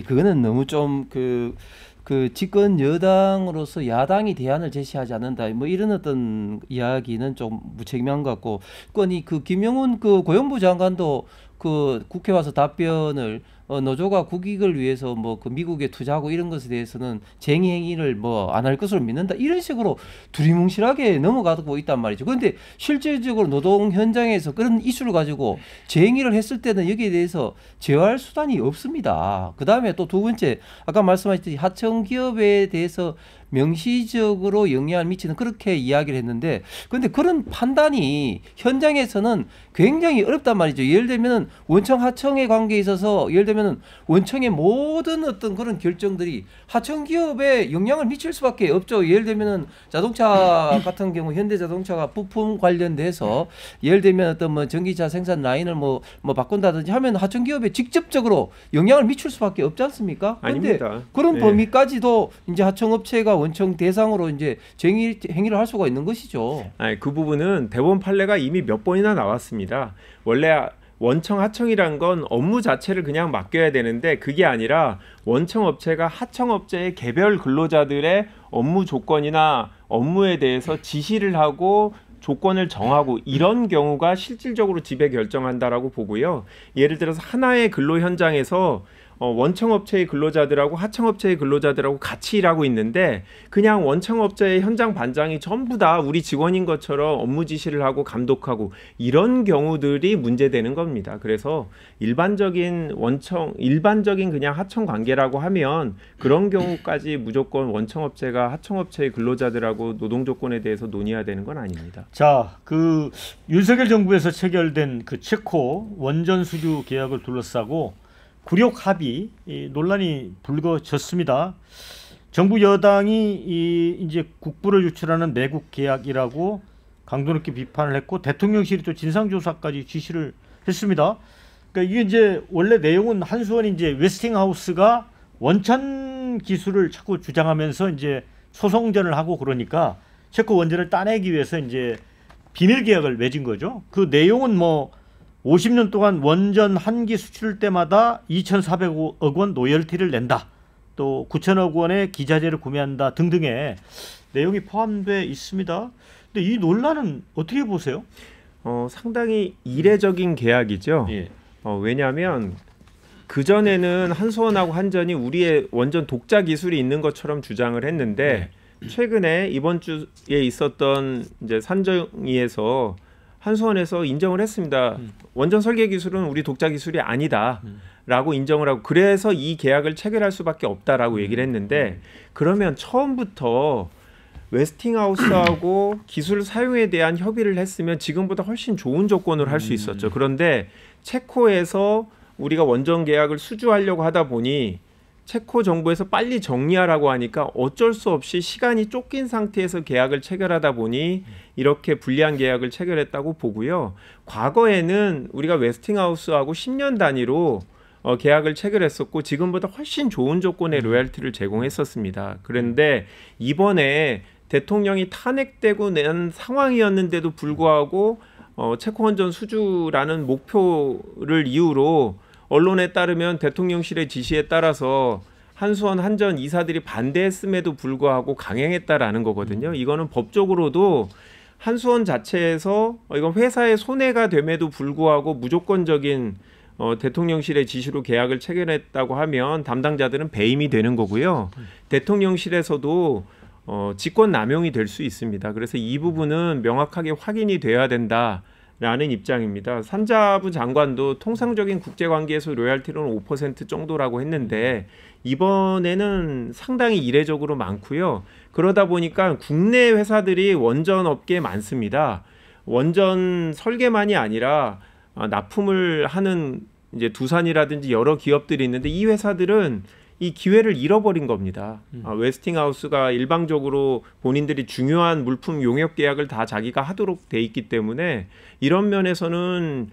그거는 너무 좀 그 집권 여당으로서 야당이 대안을 제시하지 않는다. 뭐 이런 어떤 이야기는 좀 무책임한 것 같고, 그 김영훈 그 고용부 장관도 그 국회 와서 답변을 노조가 국익을 위해서 뭐 그 미국에 투자하고 이런 것에 대해서는 쟁의 행위를 뭐 안 할 것으로 믿는다 이런 식으로 두리뭉실하게 넘어가고 있단 말이죠. 그런데 실질적으로 노동 현장에서 그런 이슈를 가지고 쟁의를 했을 때는 여기에 대해서 제어할 수단이 없습니다. 그 다음에 또 두 번째 아까 말씀하셨듯이 하청 기업에 대해서 명시적으로 영향을 미치는 그렇게 이야기를 했는데 그런데 그런 판단이 현장에서는 굉장히 어렵단 말이죠. 예를 들면 원청 하청의 관계에 있어서 예를 들면 원청의 모든 어떤 그런 결정들이 하청 기업에 영향을 미칠 수밖에 없죠. 예를 들면 자동차 같은 경우 현대자동차가 부품 관련돼서 예를 들면 어떤 뭐 전기차 생산 라인을 뭐 바꾼다든지 하면 하청 기업에 직접적으로 영향을 미칠 수밖에 없지 않습니까? 그런데 그런 범위까지도 이제 하청업체가 원청 대상으로 이제 행위를 할 수가 있는 것이죠. 그 부분은 대법원 판례가 이미 몇 번이나 나왔습니다. 원래 원청 하청이란 건 업무 자체를 그냥 맡겨야 되는데 그게 아니라 원청 업체가 하청 업체의 개별 근로자들의 업무 조건이나 업무에 대해서 지시를 하고 조건을 정하고 이런 경우가 실질적으로 지배 결정한다라고 보고요. 예를 들어서 하나의 근로 현장에서 원청업체의 근로자들하고 하청업체의 근로자들하고 같이 일하고 있는데 그냥 원청업체의 현장 반장이 전부 다 우리 직원인 것처럼 업무 지시를 하고 감독하고 이런 경우들이 문제되는 겁니다. 그래서 일반적인 그냥 하청 관계라고 하면 그런 경우까지 무조건 원청업체가 하청업체의 근로자들하고 노동 조건에 대해서 논의해야 되는 건 아닙니다. 자, 그 윤석열 정부에서 체결된 그 체코 원전 수주 계약을 둘러싸고 굴욕 합의 논란이 불거졌습니다. 정부 여당이 이제 국부를 유출하는 매국 계약이라고 강도 높게 비판을 했고 대통령실이 또 진상조사까지 지시를 했습니다. 그러니까 이게 이제 원래 내용은 한수원이 이제 웨스팅하우스가 원천 기술을 자꾸 주장하면서 이제 소송전을 하고 그러니까 체코 원전을 따내기 위해서 이제 비밀 계약을 맺은 거죠. 그 내용은 뭐 50년 동안 원전 한 기 수출 때마다 2,400억 원 로열티를 낸다. 또 9천억 원의 기자재를 구매한다 등등의 내용이 포함되어 있습니다. 근데 이 논란은 어떻게 보세요? 상당히 이례적인 계약이죠. 예. 왜냐하면 그전에는 한수원하고 한전이 우리의 원전 독자 기술이 있는 것처럼 주장을 했는데 최근에 이번 주에 있었던 이제 산정위에서 한수원에서 인정을 했습니다. 원전 설계 기술은 우리 독자 기술이 아니다라고 인정을 하고 그래서 이 계약을 체결할 수밖에 없다라고 얘기를 했는데 그러면 처음부터 웨스팅하우스하고 기술 사용에 대한 협의를 했으면 지금보다 훨씬 좋은 조건으로 할 수 있었죠. 그런데 체코에서 우리가 원전 계약을 수주하려고 하다 보니 체코 정부에서 빨리 정리하라고 하니까 어쩔 수 없이 시간이 쫓긴 상태에서 계약을 체결하다 보니 이렇게 불리한 계약을 체결했다고 보고요. 과거에는 우리가 웨스팅하우스하고 10년 단위로 계약을 체결했었고 지금보다 훨씬 좋은 조건의 로열티를 제공했었습니다. 그런데 이번에 대통령이 탄핵되고 낸 상황이었는데도 불구하고 체코 원전 수주라는 목표를 이유로 언론에 따르면 대통령실의 지시에 따라서 한수원 한전 이사들이 반대했음에도 불구하고 강행했다라는 거거든요. 이거는 법적으로도 한수원 자체에서 이건 회사의 손해가 됨에도 불구하고 무조건적인 대통령실의 지시로 계약을 체결했다고 하면 담당자들은 배임이 되는 거고요. 대통령실에서도 직권 남용이 될 수 있습니다. 그래서 이 부분은 명확하게 확인이 돼야 된다라는 입장입니다. 산자부 장관도 통상적인 국제관계에서 로열티는 5% 정도라고 했는데 이번에는 상당히 이례적으로 많고요. 그러다 보니까 국내 회사들이 원전 업계에 많습니다. 원전 설계만이 아니라 납품을 하는 이제 두산이라든지 여러 기업들이 있는데 이 회사들은 이 기회를 잃어버린 겁니다. 웨스팅하우스가 일방적으로 본인들이 중요한 물품 용역 계약을 다 자기가 하도록 돼 있기 때문에 이런 면에서는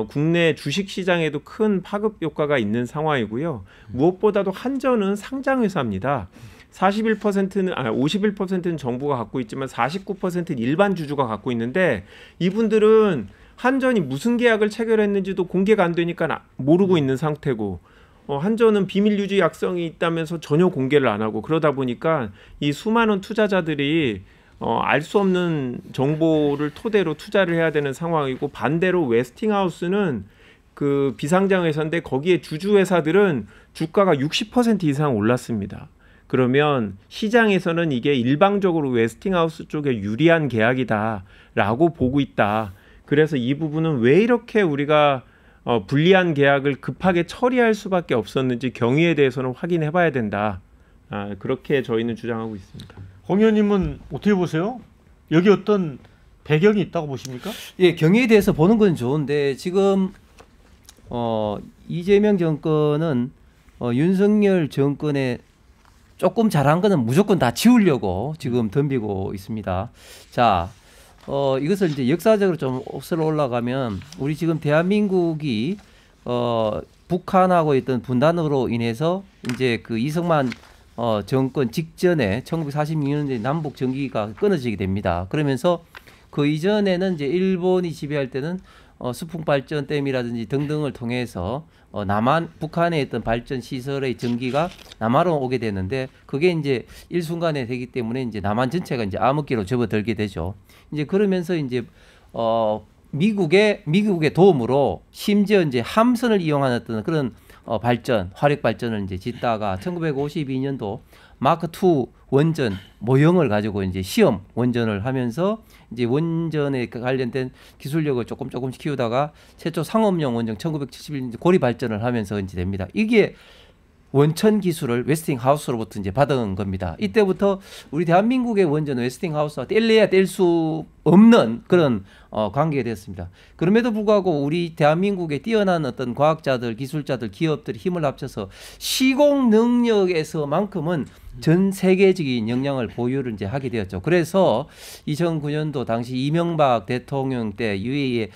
국내 주식 시장에도 큰 파급 효과가 있는 상황이고요. 무엇보다도 한전은 상장 회사입니다. 51%는 정부가 갖고 있지만 49%는 일반 주주가 갖고 있는데 이분들은 한전이 무슨 계약을 체결했는지도 공개가 안 되니까 모르고 있는 상태고 한전은 비밀 유지 약성이 있다면서 전혀 공개를 안 하고 그러다 보니까 이 수많은 투자자들이 알 수 없는 정보를 토대로 투자를 해야 되는 상황이고 반대로 웨스팅하우스는 그 비상장 회사인데 거기에 주주 회사들은 주가가 60% 이상 올랐습니다. 그러면 시장에서는 이게 일방적으로 웨스팅하우스 쪽에 유리한 계약이다라고 보고 있다. 그래서 이 부분은 왜 이렇게 우리가 불리한 계약을 급하게 처리할 수밖에 없었는지 경위에 대해서는 확인해 봐야 된다. 그렇게 저희는 주장하고 있습니다. 홍 의원님은 어떻게 보세요? 여기 어떤 배경이 있다고 보십니까? 예, 경위에 대해서 보는 건 좋은데 지금 이재명 정권은 윤석열 정권에 조금 잘한 거는 무조건 다 지우려고 지금 덤비고 있습니다. 자, 이것을 이제 역사적으로 좀 엎슬러 올라가면 우리 지금 대한민국이 북한하고 있던 분단으로 인해서 이제 그 이승만 정권 직전에 1946년에 남북 전기가 끊어지게 됩니다. 그러면서 그 이전에는 이제 일본이 지배할 때는 수풍 발전댐이라든지 등등을 통해서 북한에 있던 발전 시설의 전기가 남한으로 오게 되는데 그게 이제 일순간에 되기 때문에 이제 남한 전체가 이제 암흑기로 접어들게 되죠. 이제 그러면서 이제 미국의 도움으로 심지어 이제 함선을 이용하는 어떤 그런 화력 발전을 이제 짓다가 1952년도 마크 2 원전 모형을 가지고 이제 시험 원전을 하면서 이제 원전에 관련된 기술력을 조금씩 키우다가 최초 상업용 원전 1971년 고리 발전을 하면서 이제 됩니다. 이게 원천 기술을 웨스팅하우스로부터 이제 받은 겁니다. 이때부터 우리 대한민국의 원전 웨스팅하우스가 뗄래야 뗄 수 없는 그런 관계가 되었습니다. 그럼에도 불구하고 우리 대한민국의 뛰어난 어떤 과학자들, 기술자들, 기업들이 힘을 합쳐서 시공 능력에서만큼은 전 세계적인 역량을 보유를 이제 하게 되었죠. 그래서 2009년도 당시 이명박 대통령 때 UAE의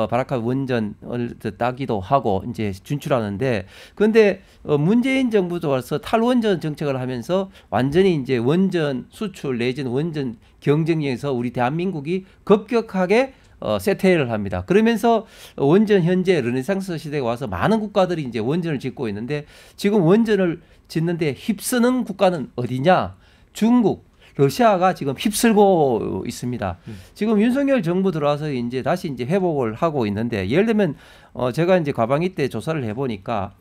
바라카 원전을 따기도 하고 이제 진출하는데, 그런데 문재인 정부도 와서 탈원전 정책을 하면서 완전히 이제 원전 수출 내지는 원전 경쟁력에서 우리 대한민국이 급격하게 쇠퇴를 합니다. 그러면서 원전 현재 르네상스 시대에 와서 많은 국가들이 이제 원전을 짓고 있는데, 지금 원전을 짓는데 휩쓰는 국가는 어디냐? 중국, 러시아가 지금 휩쓸고 있습니다. 지금 윤석열 정부 들어와서 이제 다시 이제 회복을 하고 있는데, 예를 들면 제가 이제 과방위 때 조사를 해보니까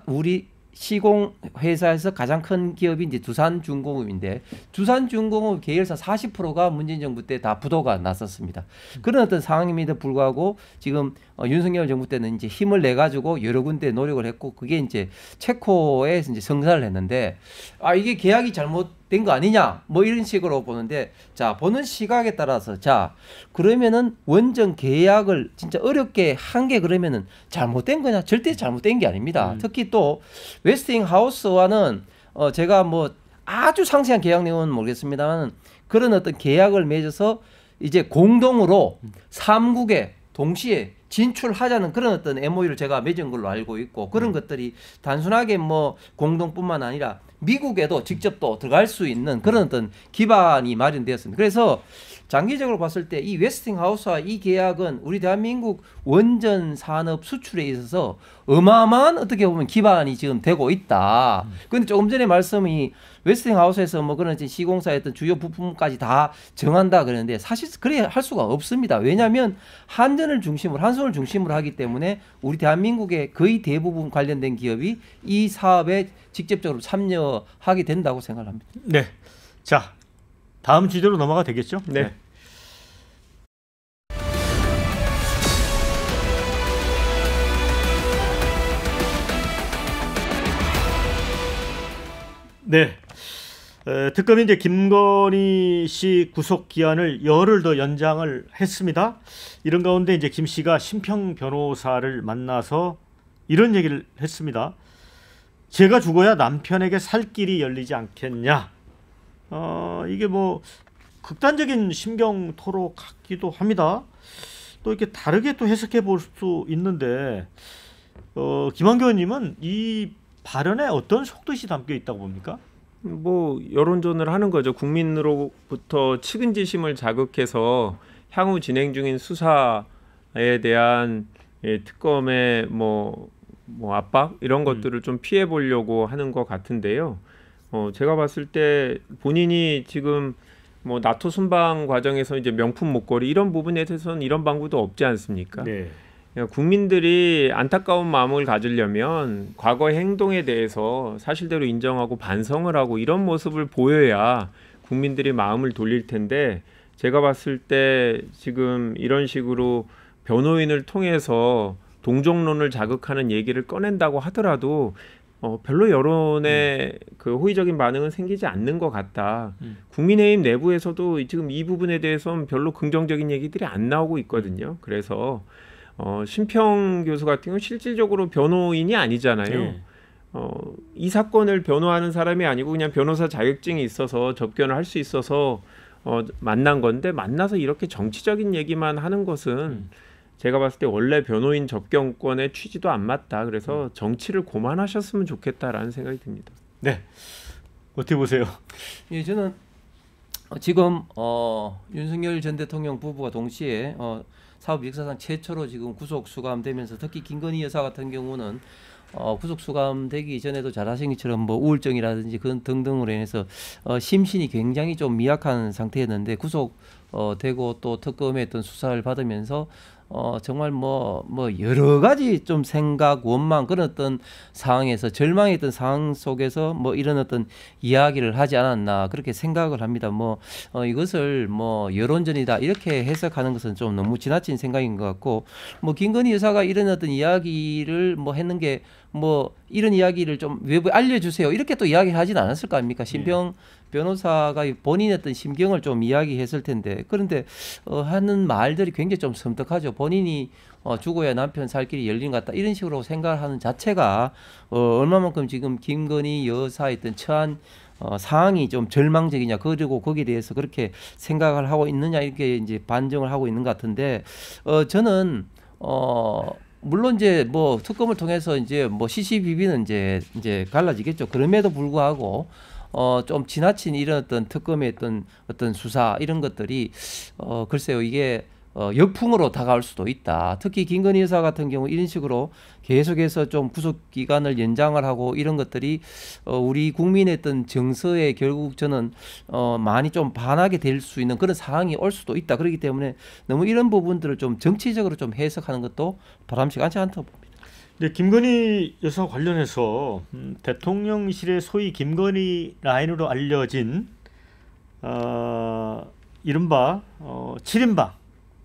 우리 시공 회사에서 가장 큰 기업이 이제 두산중공업인데, 두산중공업 계열사 40%가 문재인 정부 때 다 부도가 났었습니다. 그런 어떤 상황임에도 불구하고 지금 윤석열 정부 때는 이제 힘을 내 가지고 여러 군데 노력을 했고, 그게 이제 체코에 이제 성사를 했는데, 이게 계약이 잘못된 거 아니냐 뭐 이런 식으로 보는데, 자, 보는 시각에 따라서, 자, 그러면은 원전 계약을 진짜 어렵게 한 게 그러면은 잘못된 거냐? 절대 잘못된 게 아닙니다. 특히 또 웨스팅하우스와는 제가 뭐 아주 상세한 계약 내용은 모르겠습니다만, 그런 어떤 계약을 맺어서 이제 공동으로 3국에 동시에 진출하자는 그런 어떤 MOU를 제가 맺은 걸로 알고 있고, 그런 것들이 단순하게 뭐 공동뿐만 아니라 미국에도 직접 또 들어갈 수 있는 그런 어떤 기반이 마련되었습니다. 그래서 장기적으로 봤을 때 이 웨스팅하우스와 이 계약은 우리 대한민국 원전 산업 수출에 있어서 어마어마한 어떻게 보면 기반이 지금 되고 있다. 그런데 조금 전에 말씀이 웨스팅하우스에서 뭐 그런 시공사의 어떤 주요 부품까지 다 정한다 그러는데, 사실 그래 할 수가 없습니다. 왜냐하면 한전을 중심으로 하기 때문에 우리 대한민국의 거의 대부분 관련된 기업이 이 사업에 직접적으로 참여하게 된다고 생각합니다. 네, 자, 다음 주제로 넘어가 되겠죠? 네. 네. 특검이 이제 김건희 씨 구속 기한을 열흘 더 연장을 했습니다. 이런 가운데 이제 김 씨가 심평 변호사를 만나서 이런 얘기를 했습니다. 제가 죽어야 남편에게 살 길이 열리지 않겠냐. 이게 뭐 극단적인 심경 토로 같기도 합니다. 또 이렇게 다르게 또 해석해 볼 수 있는데, 김한교 의원님은 이 발언에 어떤 속뜻이 담겨 있다고 봅니까? 뭐 여론전을 하는 거죠. 국민으로부터 측은지심을 자극해서 향후 진행 중인 수사에 대한 특검의 뭐 압박 이런 것들을 좀 피해 보려고 하는 것 같은데요. 제가 봤을 때 본인이 지금 뭐 나토 순방 과정에서 이제 명품 목걸이 이런 부분에 대해서는 이런 방구도 없지 않습니까? 네. 국민들이 안타까운 마음을 가지려면 과거의 행동에 대해서 사실대로 인정하고 반성을 하고 이런 모습을 보여야 국민들이 마음을 돌릴 텐데, 제가 봤을 때 지금 이런 식으로 변호인을 통해서 동정론을 자극하는 얘기를 꺼낸다고 하더라도 별로 여론에 그 호의적인 반응은 생기지 않는 것 같다. 국민의힘 내부에서도 지금 이 부분에 대해서는 별로 긍정적인 얘기들이 안 나오고 있거든요. 그래서 심평 교수 같은 경우 실질적으로 변호인이 아니잖아요. 이 사건을 변호하는 사람이 아니고 그냥 변호사 자격증이 있어서 접견을 할 수 있어서 만난 건데, 만나서 이렇게 정치적인 얘기만 하는 것은 제가 봤을 때 원래 변호인 접견권의 취지도 안 맞다. 그래서 정치를 그만하셨으면 좋겠다라는 생각이 듭니다. 네, 어떻게 보세요? 예, 저는 지금 윤석열 전 대통령 부부가 동시에 사업 역사상 최초로 지금 구속 수감되면서, 특히 김건희 여사 같은 경우는 구속 수감되기 전에도 잘 아신 것처럼 뭐 우울증이라든지 그런 등등으로 인해서 심신이 굉장히 좀 미약한 상태였는데, 구속되고 또 특검의 어떤 수사를 받으면서 정말 뭐 여러 가지 좀 생각, 원망 그런 어떤 상황에서, 절망했던 상황 속에서 뭐 이런 어떤 이야기를 하지 않았나 그렇게 생각을 합니다. 이것을 뭐 여론전이다 이렇게 해석하는 것은 좀 너무 지나친 생각인 것 같고, 뭐 김건희 여사가 이런 어떤 이야기를 뭐 했는 게 뭐 이런 이야기를 좀 외부에 알려주세요. 이렇게 또 이야기를 하진 않았을 거 아닙니까? 신병 변호사가 본인의 어떤 심경을 좀 이야기했을 텐데 그런데 하는 말들이 굉장히 좀 섬뜩하죠. 본인이 죽어야 남편 살 길이 열린 것 같다 이런 식으로 생각하는 자체가 얼마만큼 지금 김건희 여사의 어떤 처한 상황이 좀 절망적이냐 그리고 거기에 대해서 그렇게 생각을 하고 있느냐 이렇게 이제 반정을 하고 있는 것 같은데 저는 물론 이제 뭐 특검을 통해서 이제 뭐 시시비비는 이제 갈라지겠죠. 그럼에도 불구하고 좀 지나친 이런 어떤 특검의 어떤 수사 이런 것들이 글쎄요 이게 역풍으로 다가올 수도 있다. 특히 김건희 여사 같은 경우 이런 식으로 계속해서 좀 구속 기간을 연장을 하고 이런 것들이 우리 국민의 어떤 정서에 결국 저는 많이 좀 반하게 될 수 있는 그런 상황이 올 수도 있다. 그렇기 때문에 너무 이런 부분들을 좀 정치적으로 좀 해석하는 것도 바람직하지 않다고 봅니다. 네, 김건희 여사 관련해서 대통령실의 소위 김건희 라인으로 알려진 이른바 7인방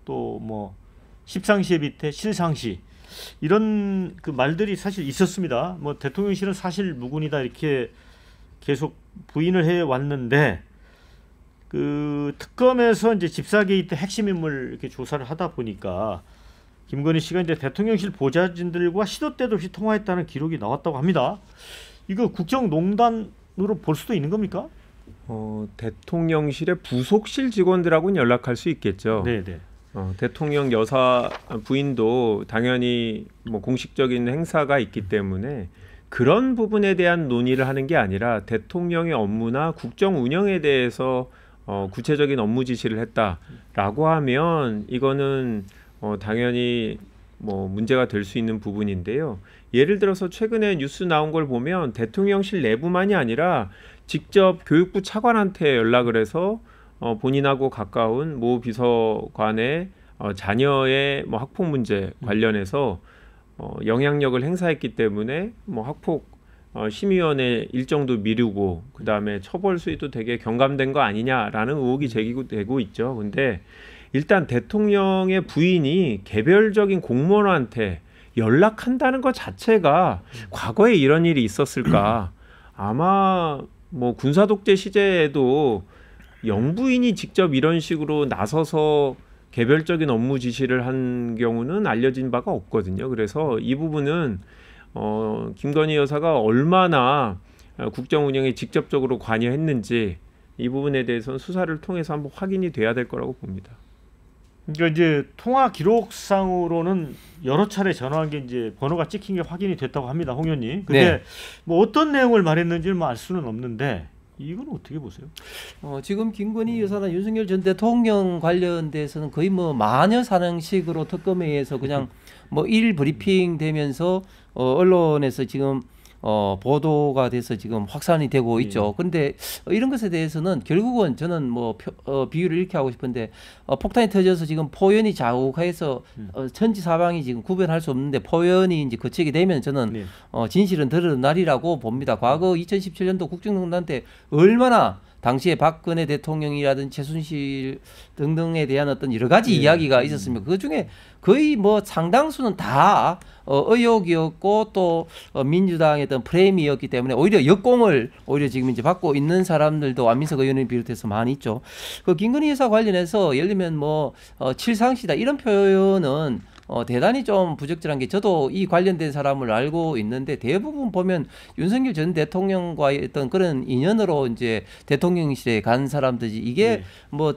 또 뭐 십상시의 비태 실상시 이런 그 말들이 사실 있었습니다. 뭐 대통령실은 사실 무근이다 이렇게 계속 부인을 해 왔는데 그 특검에서 이제 집사 게이트 핵심 인물 이렇게 조사를 하다 보니까 김건희 씨가 이제 대통령실 보좌진들과 시도 때도 없이 통화했다는 기록이 나왔다고 합니다. 이거 국정농단으로 볼 수도 있는 겁니까? 대통령실의 부속실 직원들하고는 연락할 수 있겠죠. 네네. 대통령 여사 부인도 당연히 뭐 공식적인 행사가 있기 때문에 그런 부분에 대한 논의를 하는 게 아니라 대통령의 업무나 국정 운영에 대해서 구체적인 업무 지시를 했다라고 하면 이거는 당연히 뭐 문제가 될 수 있는 부분인데요. 예를 들어서 최근에 뉴스 나온 걸 보면 대통령실 내부만이 아니라 직접 교육부 차관한테 연락을 해서 본인하고 가까운 모 비서관의 자녀의 뭐 학폭 문제 관련해서 영향력을 행사했기 때문에 뭐 학폭 심의위원회 일정도 미루고 그 다음에 처벌 수위도 되게 경감된 거 아니냐라는 의혹이 제기되고 있죠. 근데 일단 대통령의 부인이 개별적인 공무원한테 연락한다는 것 자체가 과거에 이런 일이 있었을까? 아마 뭐 군사독재 시제에도 영부인이 직접 이런 식으로 나서서 개별적인 업무 지시를 한 경우는 알려진 바가 없거든요. 그래서 이 부분은 김건희 여사가 얼마나 국정 운영에 직접적으로 관여했는지 이 부분에 대해서는 수사를 통해서 한번 확인이 돼야 될 거라고 봅니다. 그러니까 이제 통화 기록상으로는 여러 차례 전화한 게 이제 번호가 찍힌 게 확인이 됐다고 합니다, 홍 의원님. 근데 네. 뭐 어떤 내용을 말했는지는 뭐 알 수는 없는데 이건 어떻게 보세요? 지금 김건희 여사나 윤석열 전 대통령 관련돼서는 거의 뭐 마녀 사냥식으로 특검에 의해서 그냥 뭐 일 브리핑 되면서 언론에서 지금 보도가 돼서 지금 확산이 되고 있죠. 그런데 이런 것에 대해서는 결국은 저는 뭐 비유를 이렇게 하고 싶은데 폭탄이 터져서 지금 포연이 자욱해서 천지사방이 지금 구별할 수 없는데 포연이 이제 거치게 되면 저는 진실은 드러나리라고 봅니다. 과거 2017년도 국정농단 때 얼마나 당시에 박근혜 대통령이라든지 최순실 등등에 대한 어떤 여러 가지 이야기가 있었습니다. 그 중에 거의 뭐 상당수는 다 의혹이었고 또 민주당의 어떤 프레임이었기 때문에 오히려 역공을 오히려 지금 이제 받고 있는 사람들도 안민석 의원을 비롯해서 많이 있죠. 그 김건희 여사 관련해서 예를 들면 뭐 칠상시다 이런 표현은 대단히 좀 부적절한 게 저도 이 관련된 사람을 알고 있는데 대부분 보면 윤석열 전 대통령과의 어떤 그런 인연으로 이제 대통령실에 간 사람들이 이게 뭐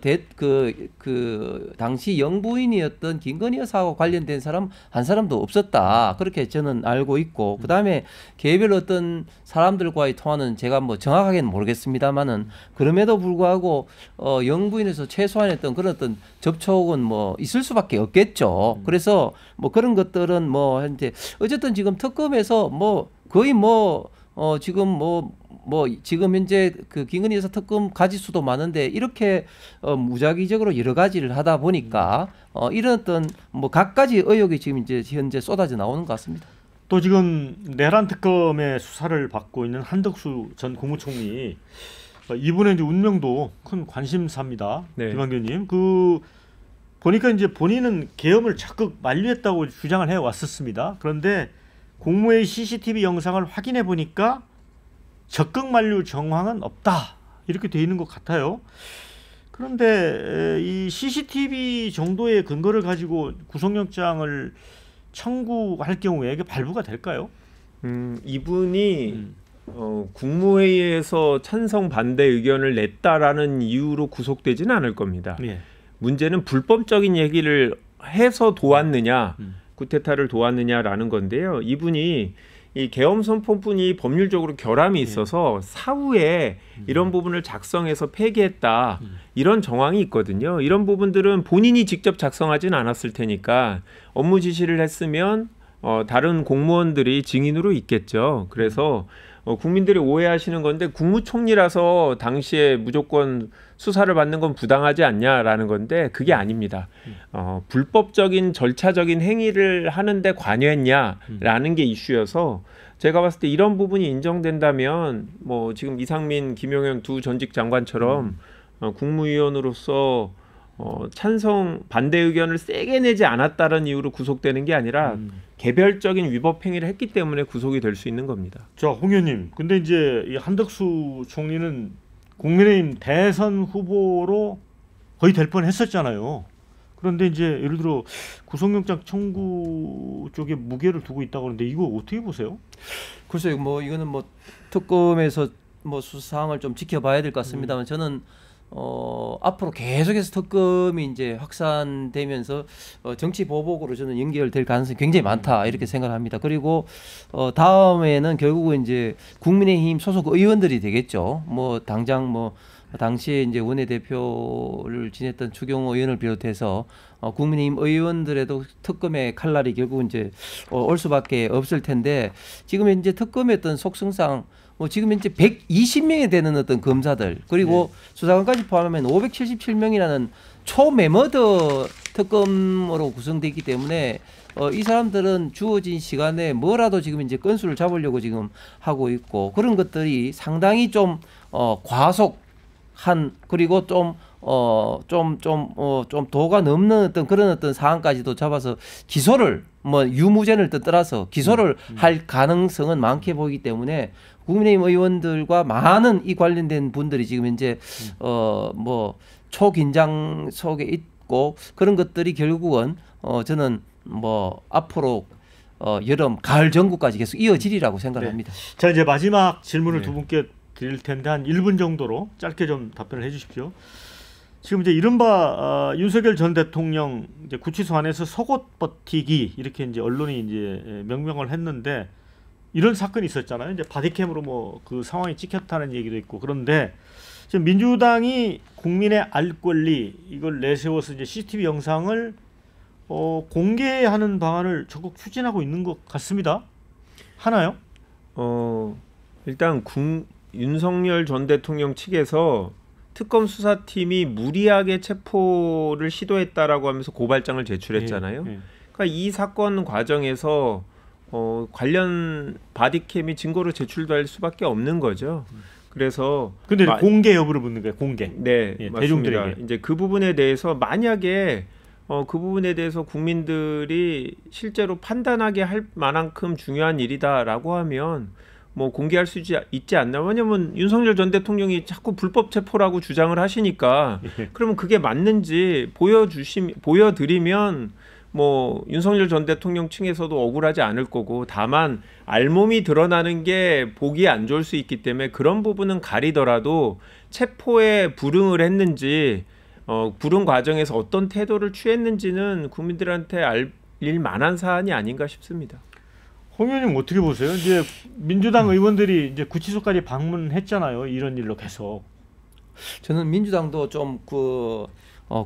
그 당시 영부인이었던 김건희 여사하고 관련된 사람 한 사람도 없었다. 그렇게 저는 알고 있고 그다음에 개별 어떤 사람들과의 통화는 제가 뭐 정확하게는 모르겠습니다만은 그럼에도 불구하고 영부인에서 최소한 어떤 그런 어떤 접촉은 뭐 있을 수밖에 없겠죠. 그래서 뭐 그런 것들은 뭐 현재 어쨌든 지금 특검에서 뭐 거의 지금 현재 그 김건희 여사 특검 가지수도 많은데 이렇게 무작위적으로 여러 가지를 하다 보니까 이런 어떤 뭐 각가지 의혹이 지금 이제 현재 쏟아져 나오는 것 같습니다. 또 지금 내란 특검의 수사를 받고 있는 한덕수 전 국무총리 이분의 이제 운명도 큰 관심사입니다. 김한규님 보니까 이제 본인은 계엄을 적극 만류했다고 주장을 해왔었습니다. 그런데 국무회의 CCTV 영상을 확인해 보니까 적극 만류 정황은 없다 이렇게 돼 있는 것 같아요. 그런데 이 CCTV 정도의 근거를 가지고 구속영장을 청구할 경우에 이게 발부가 될까요? 이분이 국무회의에서 찬성 반대 의견을 냈다라는 이유로 구속되지는 않을 겁니다. 예. 문제는 불법적인 얘기를 해서 도왔느냐, 쿠데타를 도왔느냐라는 건데요. 이분이 이 계엄 선포문이 법률적으로 결함이 있어서 사후에 이런 부분을 작성해서 폐기했다 이런 정황이 있거든요. 이런 부분들은 본인이 직접 작성하진 않았을 테니까 업무 지시를 했으면 다른 공무원들이 증인으로 있겠죠. 그래서 국민들이 오해하시는 건데 국무총리라서 당시에 무조건 수사를 받는 건 부당하지 않냐라는 건데 그게 아닙니다. 불법적인 절차적인 행위를 하는데 관여했냐라는 게 이슈여서 제가 봤을 때 이런 부분이 인정된다면 뭐 지금 이상민, 김용현 두 전직 장관처럼 국무위원으로서 찬성 반대 의견을 세게 내지 않았다는 이유로 구속되는 게 아니라 개별적인 위법 행위를 했기 때문에 구속이 될 수 있는 겁니다. 자, 홍 의원님. 근데 이제 이 한덕수 총리는 국민의힘 대선 후보로 거의 될 뻔했었잖아요. 그런데 이제 예를 들어 구속영장 청구 쪽에 무게를 두고 있다고 하는데 이거 어떻게 보세요? 글쎄요, 뭐 이거는 뭐 특검에서 뭐 수사 사항을 좀 지켜봐야 될 것 같습니다만 저는 앞으로 계속해서 특검이 이제 확산되면서 정치 보복으로 저는 연결될 가능성이 굉장히 많다 이렇게 생각합니다. 그리고 다음에는 결국은 이제 국민의힘 소속 의원들이 되겠죠. 뭐 당장 뭐 당시에 이제 원내대표를 지냈던 추경호 의원을 비롯해서 국민의힘 의원들에도 특검의 칼날이 결국 이제 올 수밖에 없을 텐데 지금 현재 특검의 어떤 속성상 지금 현재 120명이 되는 어떤 검사들 그리고 수사관까지 포함하면 577명이라는 초매머더 특검으로 구성되어 있기 때문에 이 사람들은 주어진 시간에 뭐라도 지금 이제 건수를 잡으려고 지금 하고 있고 그런 것들이 상당히 좀 과속한 그리고 좀 도가 넘는 어떤 그런 어떤 사안까지도 잡아서 기소를 뭐 유무죄를 떠나서 기소를 할 가능성은 많게 보이기 때문에 국민의힘 의원들과 많은 이 관련된 분들이 지금 현재 뭐 초긴장 속에 있고 그런 것들이 결국은 저는 뭐 앞으로 여름 가을 정국까지 계속 이어지리라고 생각합니다. 네. 자, 이제 마지막 질문을 두 분께 드릴 텐데 한 1분 정도로 짧게 좀 답변을 해주십시오. 지금 이제 이른바 윤석열 전 대통령 이제 구치소 안에서 속옷 버티기 이렇게 이제 언론이 이제 명명을 했는데 이런 사건이 있었잖아요. 이제 바디캠으로 뭐 그 상황이 찍혔다는 얘기도 있고 그런데 지금 민주당이 국민의 알 권리 이걸 내세워서 이제 CCTV 영상을 공개하는 방안을 적극 추진하고 있는 것 같습니다. 하나요? 일단 윤석열 전 대통령 측에서 특검 수사팀이 무리하게 체포를 시도했다라고 하면서 고발장을 제출했잖아요. 그러니까 이 사건 과정에서 관련 바디캠이 증거로 제출될 수밖에 없는 거죠. 그래서 근데 공개 여부를 묻는 거예요. 공개. 네, 맞습니다. 대중들에게. 이제 그 부분에 대해서 만약에 그 부분에 대해서 국민들이 실제로 판단하게 할 만큼 중요한 일이다라고 하면 뭐 공개할 수 있지 않나. 왜냐면 윤석열 전 대통령이 자꾸 불법 체포라고 주장을 하시니까 그러면 그게 맞는지 보여드리면 뭐 윤석열 전 대통령 층에서도 억울하지 않을 거고 다만 알몸이 드러나는 게 보기 안 좋을 수 있기 때문에 그런 부분은 가리더라도 체포에 불응을 했는지 불응 과정에서 어떤 태도를 취했는지는 국민들한테 알릴 만한 사안이 아닌가 싶습니다. 홍 의원님 어떻게 보세요? 이제 민주당 의원들이 이제 구치소까지 방문했잖아요. 이런 일로 계속. 저는 민주당도 좀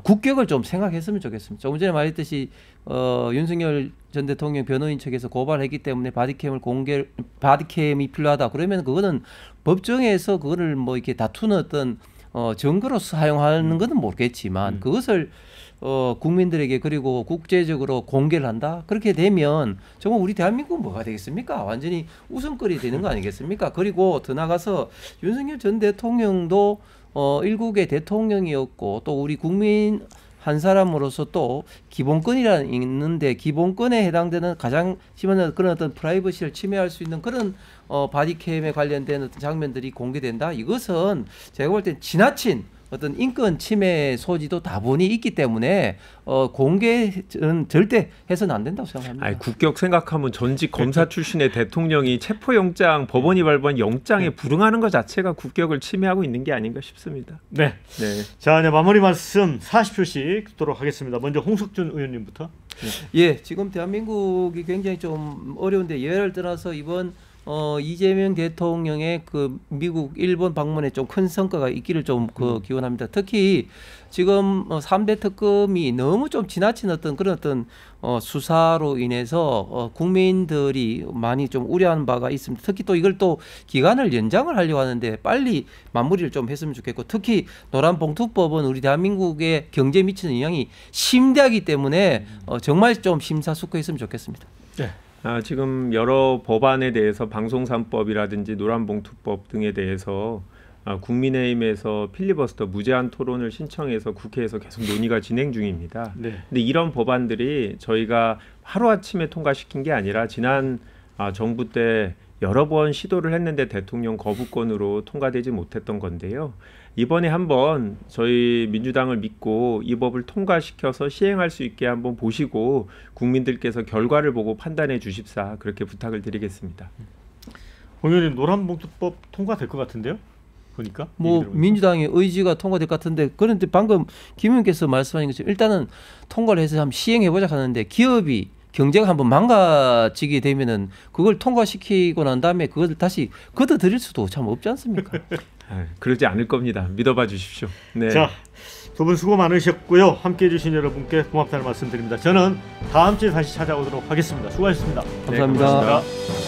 국격을 좀 생각했으면 좋겠습니다. 조금 전에 말했듯이 윤석열 전 대통령 변호인 측에서 고발했기 때문에 바디캠이 필요하다. 그러면 그거는 법정에서 그거를 뭐 이렇게 다투는 어떤 증거로 사용하는 것은 모르겠지만 그것을 국민들에게 그리고 국제적으로 공개를 한다. 그렇게 되면 정말 우리 대한민국은 뭐가 되겠습니까? 완전히 웃음거리 되는 거 아니겠습니까? 그리고 더 나가서 윤석열 전 대통령도 일국의 대통령이었고 또 우리 국민한테 한 사람으로서 또 기본권이라는 게 있는데 기본권에 해당되는 가장 심한 그런 어떤 프라이버시를 침해할 수 있는 그런 바디캠에 관련된 어떤 장면들이 공개된다. 이것은 제가 볼 때 지나친 어떤 인권 침해 소지도 다분히 있기 때문에 공개는 절대 해서는 안 된다고 생각합니다. 아니, 국격 생각하면 전직 검사 출신의 대통령이 체포영장, 법원이 발부한 영장에 불응하는 것 자체가 국격을 침해하고 있는 게 아닌가 싶습니다. 네. 네. 자, 이제 마무리 말씀 40초씩 듣도록 하겠습니다. 먼저 홍석준 의원님부터. 예, 지금 대한민국이 굉장히 좀 어려운데 예를 들어서 이번 이재명 대통령의 그 미국, 일본 방문에 좀 큰 성과가 있기를 좀 기원합니다. 특히 지금 3대 특검이 너무 좀 지나친 어떤 그런 어떤 수사로 인해서 국민들이 많이 좀 우려하는 바가 있습니다. 특히 또 이걸 또 기간을 연장을 하려고 하는데 빨리 마무리를 좀 했으면 좋겠고 특히 노란봉투법은 우리 대한민국의 경제에 미치는 영향이 심대하기 때문에 정말 좀 심사숙고했으면 좋겠습니다. 네. 지금 여러 법안에 대해서 방송산법이라든지 노란봉투법 등에 대해서 국민의힘에서 필리버스터 무제한 토론을 신청해서 국회에서 계속 논의가 진행 중입니다. 네. 근데 이런 법안들이 저희가 하루아침에 통과시킨 게 아니라 지난 정부 때 여러 번 시도를 했는데 대통령 거부권으로 통과되지 못했던 건데요. 이번에 한번 저희 민주당을 믿고 이 법을 통과시켜서 시행할 수 있게 한번 보시고 국민들께서 결과를 보고 판단해 주십사 그렇게 부탁을 드리겠습니다. 홍 의원님 노란봉투법 통과될 것 같은데요? 보니까 뭐 민주당의 의지가 통과될 것 같은데 그런데 방금 김 의원께서 말씀하신 것처럼 일단은 통과를 해서 한번 시행해 보자 하는데 기업이 경제가 한번 망가지게 되면은 그걸 통과시키고 난 다음에 그것을 다시 걷어들일 수도 참 없지 않습니까? 그러지 않을 겁니다. 믿어봐 주십시오. 네. 자, 두 분 수고 많으셨고요. 함께해 주신 여러분께 고맙다는 말씀드립니다. 저는 다음 주에 다시 찾아오도록 하겠습니다. 수고하셨습니다. 감사합니다. 네, 고맙습니다.